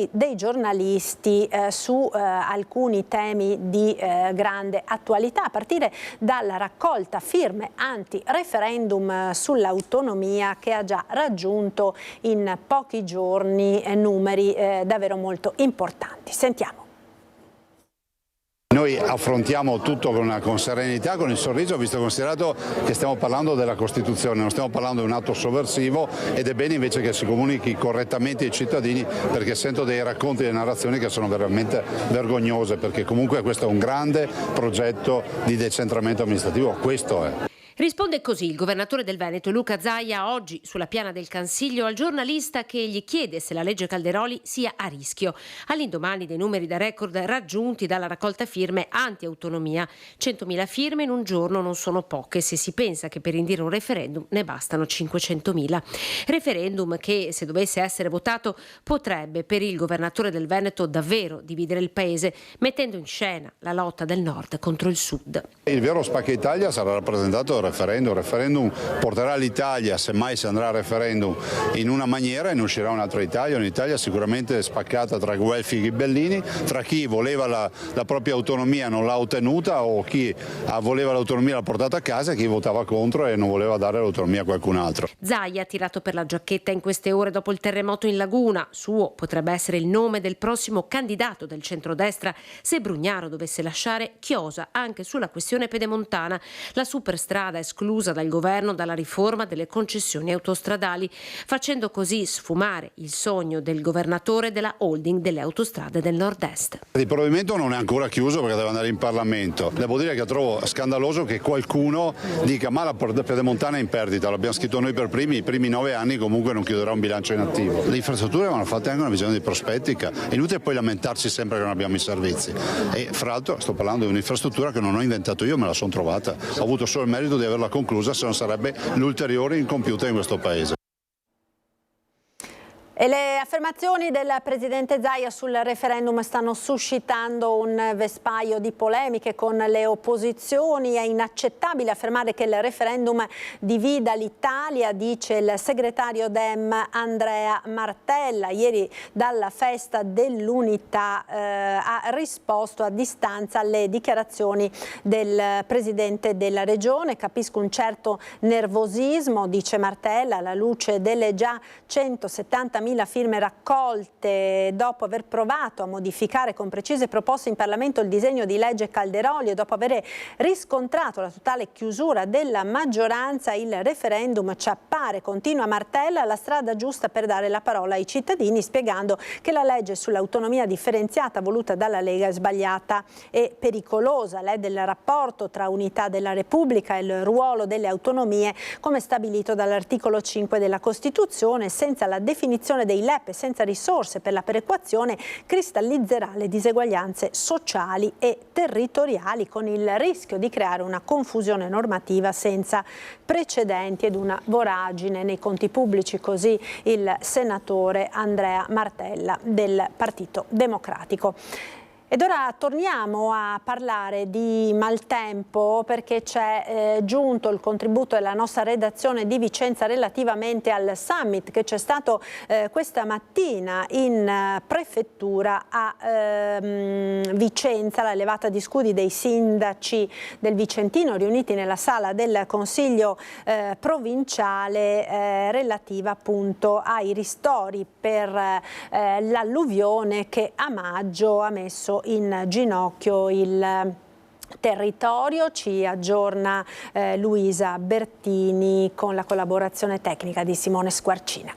dei giornalisti su alcuni temi di grande attualità, a partire dalla raccolta firme anti-referendum sull'autonomia, che ha già raggiunto in pochi giorni numeri davvero molto importanti. Sentiamo. Noi affrontiamo tutto con serenità, con il sorriso, visto e considerato che stiamo parlando della Costituzione, non stiamo parlando di un atto sovversivo, ed è bene invece che si comunichi correttamente ai cittadini, perché sento dei racconti e narrazioni che sono veramente vergognose, perché comunque questo è un grande progetto di decentramento amministrativo, questo è. Risponde così il governatore del Veneto Luca Zaia oggi sulla piana del Cansiglio al giornalista che gli chiede se la legge Calderoli sia a rischio, all'indomani dei numeri da record raggiunti dalla raccolta firme anti-autonomia. 100.000 firme in un giorno non sono poche, se si pensa che per indire un referendum ne bastano 500.000. Referendum che, se dovesse essere votato, potrebbe per il governatore del Veneto davvero dividere il paese, mettendo in scena la lotta del nord contro il sud. Il vero spacca Italia sarà rappresentato dal referendum. Il referendum porterà l'Italia, se mai si andrà a referendum, in una maniera e ne uscirà un'altra Italia, un'Italia sicuramente spaccata tra Guelfi e Ghibellini, tra chi voleva la propria autonomia e non l'ha ottenuta, o chi voleva l'autonomia e l'ha portata a casa, e chi votava contro e non voleva dare l'autonomia a qualcun altro. Zaia ha tirato per la giacchetta in queste ore dopo il terremoto in Laguna. Suo potrebbe essere il nome del prossimo candidato del centrodestra se Brugnaro dovesse lasciare chiosa anche sulla questione pedemontana, la superstrada esclusa dal governo dalla riforma delle concessioni autostradali, facendo così sfumare il sogno del governatore della holding delle autostrade del nord-est. Il provvedimento non è ancora chiuso perché deve andare in Parlamento. Devo dire che trovo scandaloso che qualcuno dica ma la pedemontana è in perdita, l'abbiamo scritto noi per primi, i primi 9 anni comunque non chiuderà un bilancio in attivo. Le infrastrutture vanno fatte anche una visione di prospettica, è inutile poi lamentarsi sempre che non abbiamo i servizi. E fra l'altro sto parlando di un'infrastruttura che non ho inventato io, me la sono trovata, ho avuto solo il merito di averla conclusa, se non sarebbe l'ulteriore incompiuta in questo paese. E le affermazioni del presidente Zaia sul referendum stanno suscitando un vespaio di polemiche con le opposizioni. È inaccettabile affermare che il referendum divida l'Italia, dice il segretario Dem Andrea Martella. Ieri dalla festa dell'Unità ha risposto a distanza alle dichiarazioni del presidente della regione. Capisco un certo nervosismo, dice Martella, alla luce delle già 170.000 firme raccolte dopo aver provato a modificare con precise proposte in Parlamento il disegno di legge Calderoli, e dopo aver riscontrato la totale chiusura della maggioranza. Il referendum ci appare, continua Martella, la strada giusta per dare la parola ai cittadini, spiegando che la legge sull'autonomia differenziata voluta dalla Lega è sbagliata e pericolosa. Lei del rapporto tra unità della Repubblica e il ruolo delle autonomie come stabilito dall'articolo 5 della Costituzione. Senza la definizione dei LEP e senza risorse per la perequazione cristallizzerà le diseguaglianze sociali e territoriali, con il rischio di creare una confusione normativa senza precedenti ed una voragine nei conti pubblici, così il senatore Andrea Martella del Partito Democratico. Ed ora torniamo a parlare di maltempo, perché c'è giunto il contributo della nostra redazione di Vicenza relativamente al summit che c'è stato questa mattina in prefettura a Vicenza, la levata di scudi dei sindaci del Vicentino riuniti nella sala del Consiglio provinciale relativa appunto ai ristori per l'alluvione che a maggio ha messo in ginocchio il territorio. Ci aggiorna Luisa Bertini con la collaborazione tecnica di Simone Squarcina.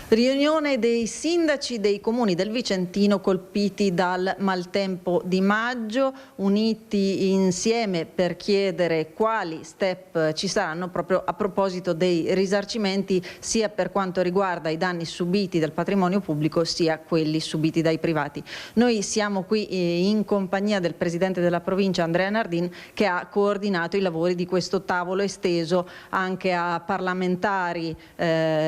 Riunione dei sindaci dei comuni del Vicentino colpiti dal maltempo di maggio, uniti insieme per chiedere quali step ci saranno proprio a proposito dei risarcimenti sia per quanto riguarda i danni subiti dal patrimonio pubblico sia quelli subiti dai privati. Noi siamo qui in compagnia del presidente della provincia Andrea Nardin, che ha coordinato i lavori di questo tavolo esteso anche a parlamentari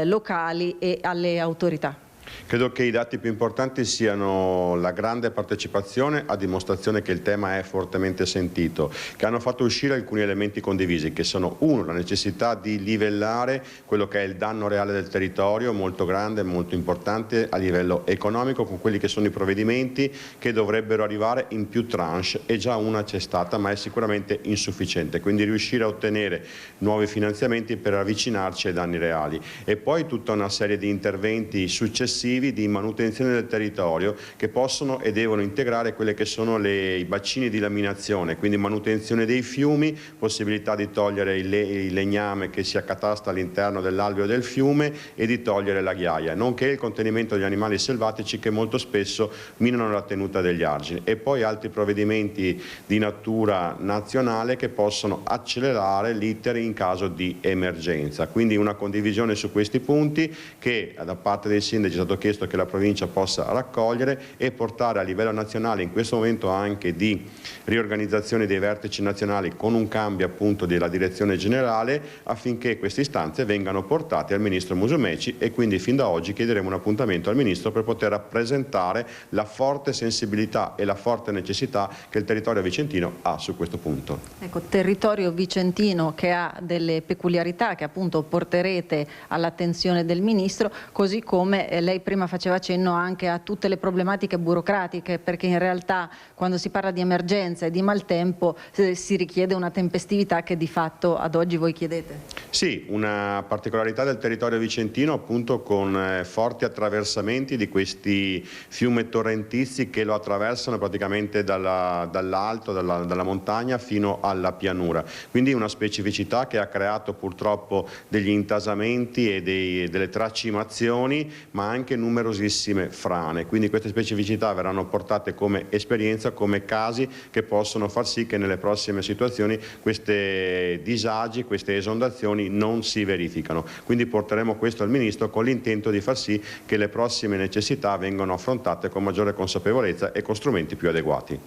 locali e alle autorità. Credo che i dati più importanti siano la grande partecipazione, a dimostrazione che il tema è fortemente sentito, che hanno fatto uscire alcuni elementi condivisi, che sono uno, la necessità di livellare quello che è il danno reale del territorio, molto grande, molto importante a livello economico, con quelli che sono i provvedimenti che dovrebbero arrivare in più tranche, e già una c'è stata ma è sicuramente insufficiente, quindi riuscire a ottenere nuovi finanziamenti per avvicinarci ai danni reali, e poi tutta una serie di interventi successivi di manutenzione del territorio che possono e devono integrare quelle che sono i bacini di laminazione, quindi manutenzione dei fiumi, possibilità di togliere il legname che si accatasta all'interno dell'alveo del fiume e di togliere la ghiaia, nonché il contenimento degli animali selvatici che molto spesso minano la tenuta degli argini, e poi altri provvedimenti di natura nazionale che possono accelerare l'iter in caso di emergenza. Quindi una condivisione su questi punti che da parte dei sindaci è stato chiesto che la provincia possa raccogliere e portare a livello nazionale, in questo momento anche di riorganizzazione dei vertici nazionali con un cambio appunto della direzione generale, affinché queste istanze vengano portate al ministro Musumeci, e quindi fin da oggi chiederemo un appuntamento al ministro per poter rappresentare la forte sensibilità e la forte necessità che il territorio vicentino ha su questo punto. Ecco, territorio vicentino che ha delle peculiarità che appunto porterete all'attenzione del ministro, così come lei prima faceva cenno anche a tutte le problematiche burocratiche, perché in realtà quando si parla di emergenza e di maltempo si richiede una tempestività che di fatto ad oggi voi chiedete. Sì, una particolarità del territorio vicentino appunto con forti attraversamenti di questi fiumi torrentizi che lo attraversano praticamente dall'alto, dalla montagna fino alla pianura, quindi una specificità che ha creato purtroppo degli intasamenti e delle tracimazioni, ma anche numerosissime frane, quindi queste specificità verranno portate come esperienza, come casi che possono far sì che nelle prossime situazioni questi disagi, queste esondazioni non si verificano. Quindi porteremo questo al Ministro con l'intento di far sì che le prossime necessità vengano affrontate con maggiore consapevolezza e con strumenti più adeguati.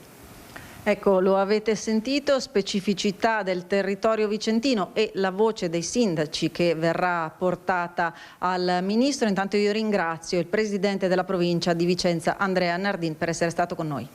Ecco, lo avete sentito, specificità del territorio vicentino e la voce dei sindaci che verrà portata al Ministro. Intanto io ringrazio il Presidente della provincia di Vicenza, Andrea Nardin, per essere stato con noi.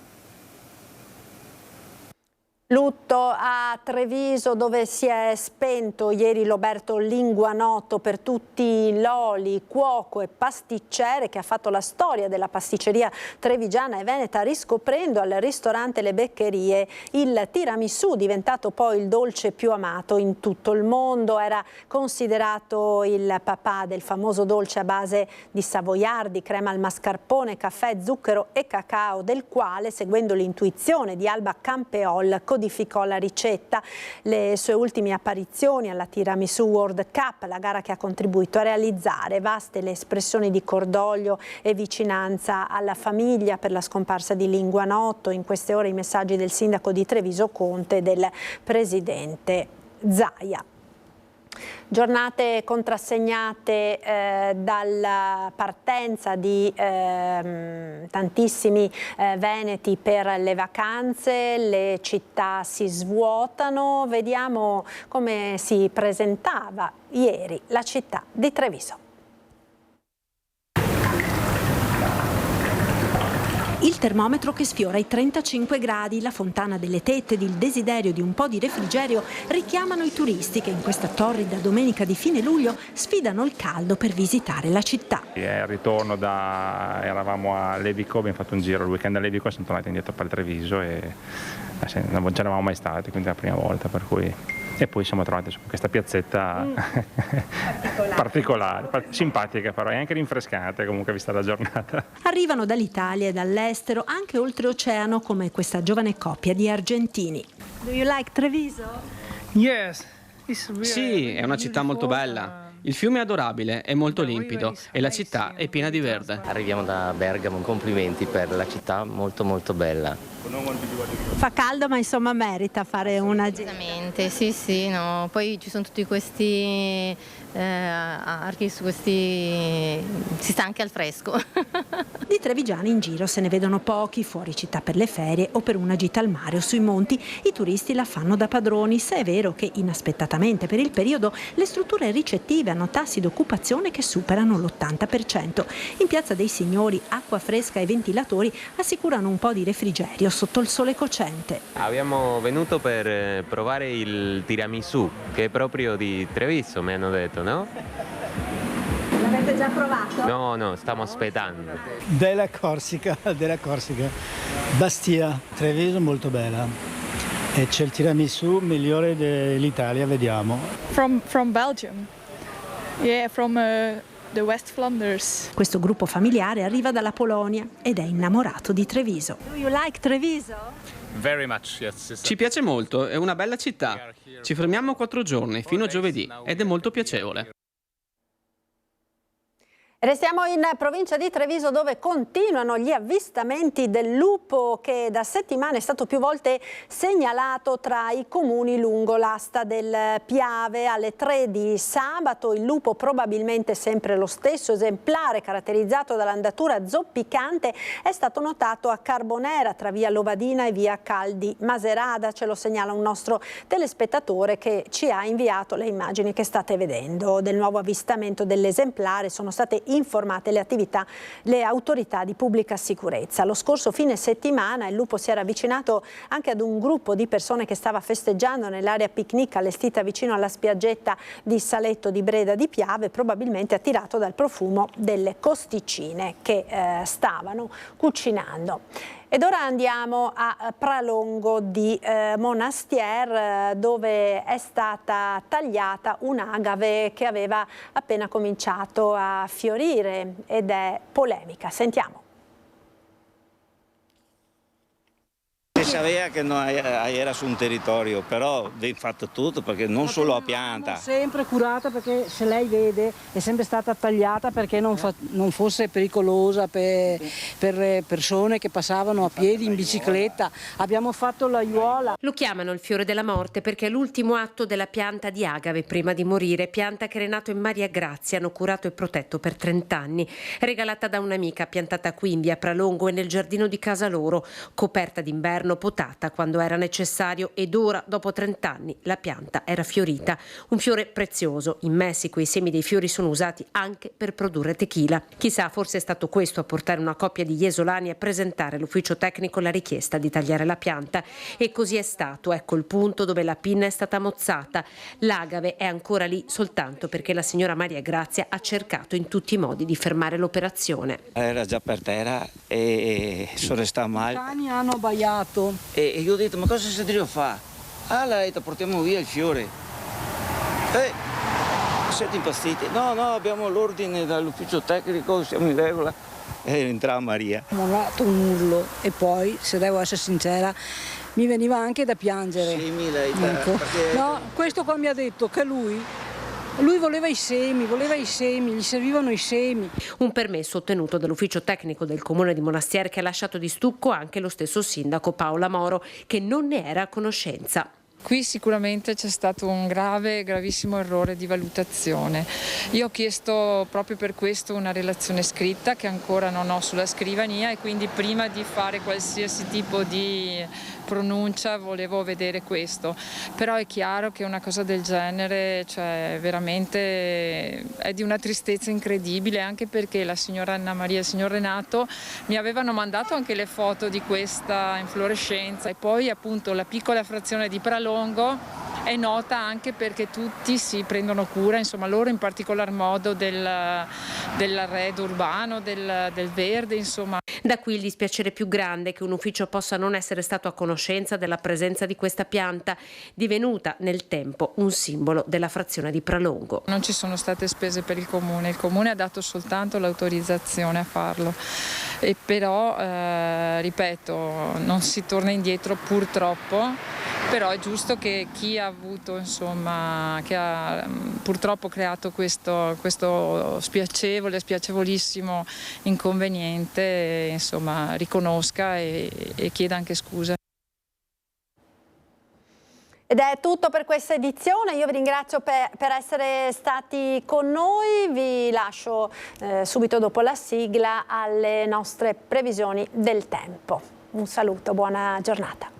Lutto a Treviso, dove si è spento ieri Roberto Linguanotto, per tutti Loli, cuoco e pasticcere che ha fatto la storia della pasticceria trevigiana e veneta, riscoprendo al ristorante Le Beccherie il tiramisù, diventato poi il dolce più amato in tutto il mondo. Era considerato il papà del famoso dolce a base di savoiardi, crema al mascarpone, caffè, zucchero e cacao, del quale, seguendo l'intuizione di Alba Campeol, codificò la ricetta. Le sue ultime apparizioni alla Tiramisù World Cup, la gara che ha contribuito a realizzare vaste le espressioni di cordoglio e vicinanza alla famiglia per la scomparsa di Linguanotto. In queste ore i messaggi del sindaco di Treviso Conte e del presidente Zaia. Giornate contrassegnate dalla partenza di tantissimi veneti per le vacanze, le città si svuotano. Vediamo come si presentava ieri la città di Treviso. Il termometro che sfiora i 35 gradi, la fontana delle Tette ed il desiderio di un po' di refrigerio richiamano i turisti che in questa torrida domenica di fine luglio sfidano il caldo per visitare la città. Al ritorno eravamo a Levico, abbiamo fatto un giro il weekend a Levico e siamo tornati indietro per Treviso e non c'eravamo mai stati, quindi è la prima volta, per cui... E poi siamo trovati su questa piazzetta particolare, simpatica però e anche rinfrescante comunque vista la giornata. Arrivano dall'Italia e dall'estero, anche oltreoceano, come questa giovane coppia di argentini. Do you like Treviso? Sì, è una città molto bella. Il fiume è adorabile, è molto limpido e la città è piena di verde. Arriviamo da Bergamo, complimenti per la città, molto molto bella. Fa caldo, ma insomma merita fare una gita. Esattamente, sì, no. Poi ci sono tutti questi archi, si sta anche al fresco. Di trevigiani in giro se ne vedono pochi, fuori città per le ferie o per una gita al mare o sui monti. I turisti la fanno da padroni, se è vero che inaspettatamente per il periodo le strutture ricettive hanno tassi di occupazione che superano l'80%. In Piazza dei Signori acqua fresca e ventilatori assicurano un po' di refrigerio sotto il sole cocente. Abbiamo venuto per provare il tiramisù, che è proprio di Treviso, mi hanno detto, no? L'avete già provato? No, stiamo aspettando. Della Corsica. Bastia, Treviso molto bella. E c'è il tiramisù migliore dell'Italia, vediamo. From Belgium. Yeah, from the West Flanders. Questo gruppo familiare arriva dalla Polonia ed è innamorato di Treviso. Do you like Treviso? Very much, yes. Ci piace molto, è una bella città. Ci fermiamo 4 giorni, fino a giovedì, ed è molto piacevole. Restiamo in provincia di Treviso, dove continuano gli avvistamenti del lupo che da settimane è stato più volte segnalato tra i comuni lungo l'asta del Piave. Alle 3 di sabato il lupo, probabilmente sempre lo stesso esemplare caratterizzato dall'andatura zoppicante, è stato notato a Carbonera tra via Lovadina e via Caldi Maserada. Ce lo segnala un nostro telespettatore che ci ha inviato le immagini che state vedendo del nuovo avvistamento dell'esemplare. Sono state informate le autorità di pubblica sicurezza. Lo scorso fine settimana il lupo si era avvicinato anche ad un gruppo di persone che stava festeggiando nell'area picnic allestita vicino alla spiaggetta di Saletto di Breda di Piave, probabilmente attirato dal profumo delle costicine che stavano cucinando. Ed ora andiamo a Pralongo di Monastier, dove è stata tagliata un'agave che aveva appena cominciato a fiorire ed è polemica. Sentiamo. Si sapeva che non era su un territorio, però ben fatto tutto, perché non solo la pianta. Sempre curata, perché se lei vede è sempre stata tagliata perché non fosse pericolosa per persone che passavano a piedi, in bicicletta. Abbiamo fatto l'aiuola. Lo chiamano il fiore della morte perché è l'ultimo atto della pianta di agave prima di morire, pianta che Renato e Maria Grazia hanno curato e protetto per 30 anni. Regalata da un'amica, piantata qui in via Pralongo e nel giardino di casa loro, coperta d'inverno, potata quando era necessario, ed ora, dopo 30 anni, la pianta era fiorita. Un fiore prezioso. In Messico i semi dei fiori sono usati anche per produrre tequila. Chissà, forse è stato questo a portare una coppia di iesolani a presentare all'ufficio tecnico la richiesta di tagliare la pianta. E così è stato. Ecco il punto dove la pinna è stata mozzata. L'agave è ancora lì soltanto perché la signora Maria Grazia ha cercato in tutti i modi di fermare l'operazione. Era già per terra e sono restato male. I cani hanno abbaiato. E io ho detto, ma cosa si deve fare? Ah, lei, portiamo via il fiore. Siete impazziti? No, abbiamo l'ordine dall'ufficio tecnico, siamo in regola. E entrava Maria. Ho dato un urlo e poi, se devo essere sincera, mi veniva anche da piangere. Sì, lei, ecco. perché... No, questo qua mi ha detto che lui voleva i semi, gli servivano i semi. Un permesso ottenuto dall'ufficio tecnico del comune di Monastier che ha lasciato di stucco anche lo stesso sindaco Paola Moro, che non ne era a conoscenza. Qui sicuramente c'è stato un gravissimo errore di valutazione. Io ho chiesto proprio per questo una relazione scritta che ancora non ho sulla scrivania, e quindi prima di fare qualsiasi tipo di pronuncia volevo vedere questo. Però è chiaro che una cosa del genere, cioè, veramente è di una tristezza incredibile, anche perché la signora Anna Maria e il signor Renato mi avevano mandato anche le foto di questa inflorescenza, e poi appunto la piccola frazione di Pralongo è nota anche perché tutti si prendono cura, insomma loro in particolar modo dell'arredo urbano, del verde, insomma. Da qui il dispiacere più grande che un ufficio possa non essere stato a conoscenza della presenza di questa pianta, divenuta nel tempo un simbolo della frazione di Pralongo. Non ci sono state spese per il comune ha dato soltanto l'autorizzazione a farlo, e però ripeto, non si torna indietro purtroppo, però è giusto che chi ha avuto, insomma, che ha purtroppo creato questo spiacevolissimo inconveniente, insomma, riconosca e chieda anche scusa. Ed è tutto per questa edizione, io vi ringrazio per essere stati con noi, vi lascio subito dopo la sigla alle nostre previsioni del tempo. Un saluto, buona giornata.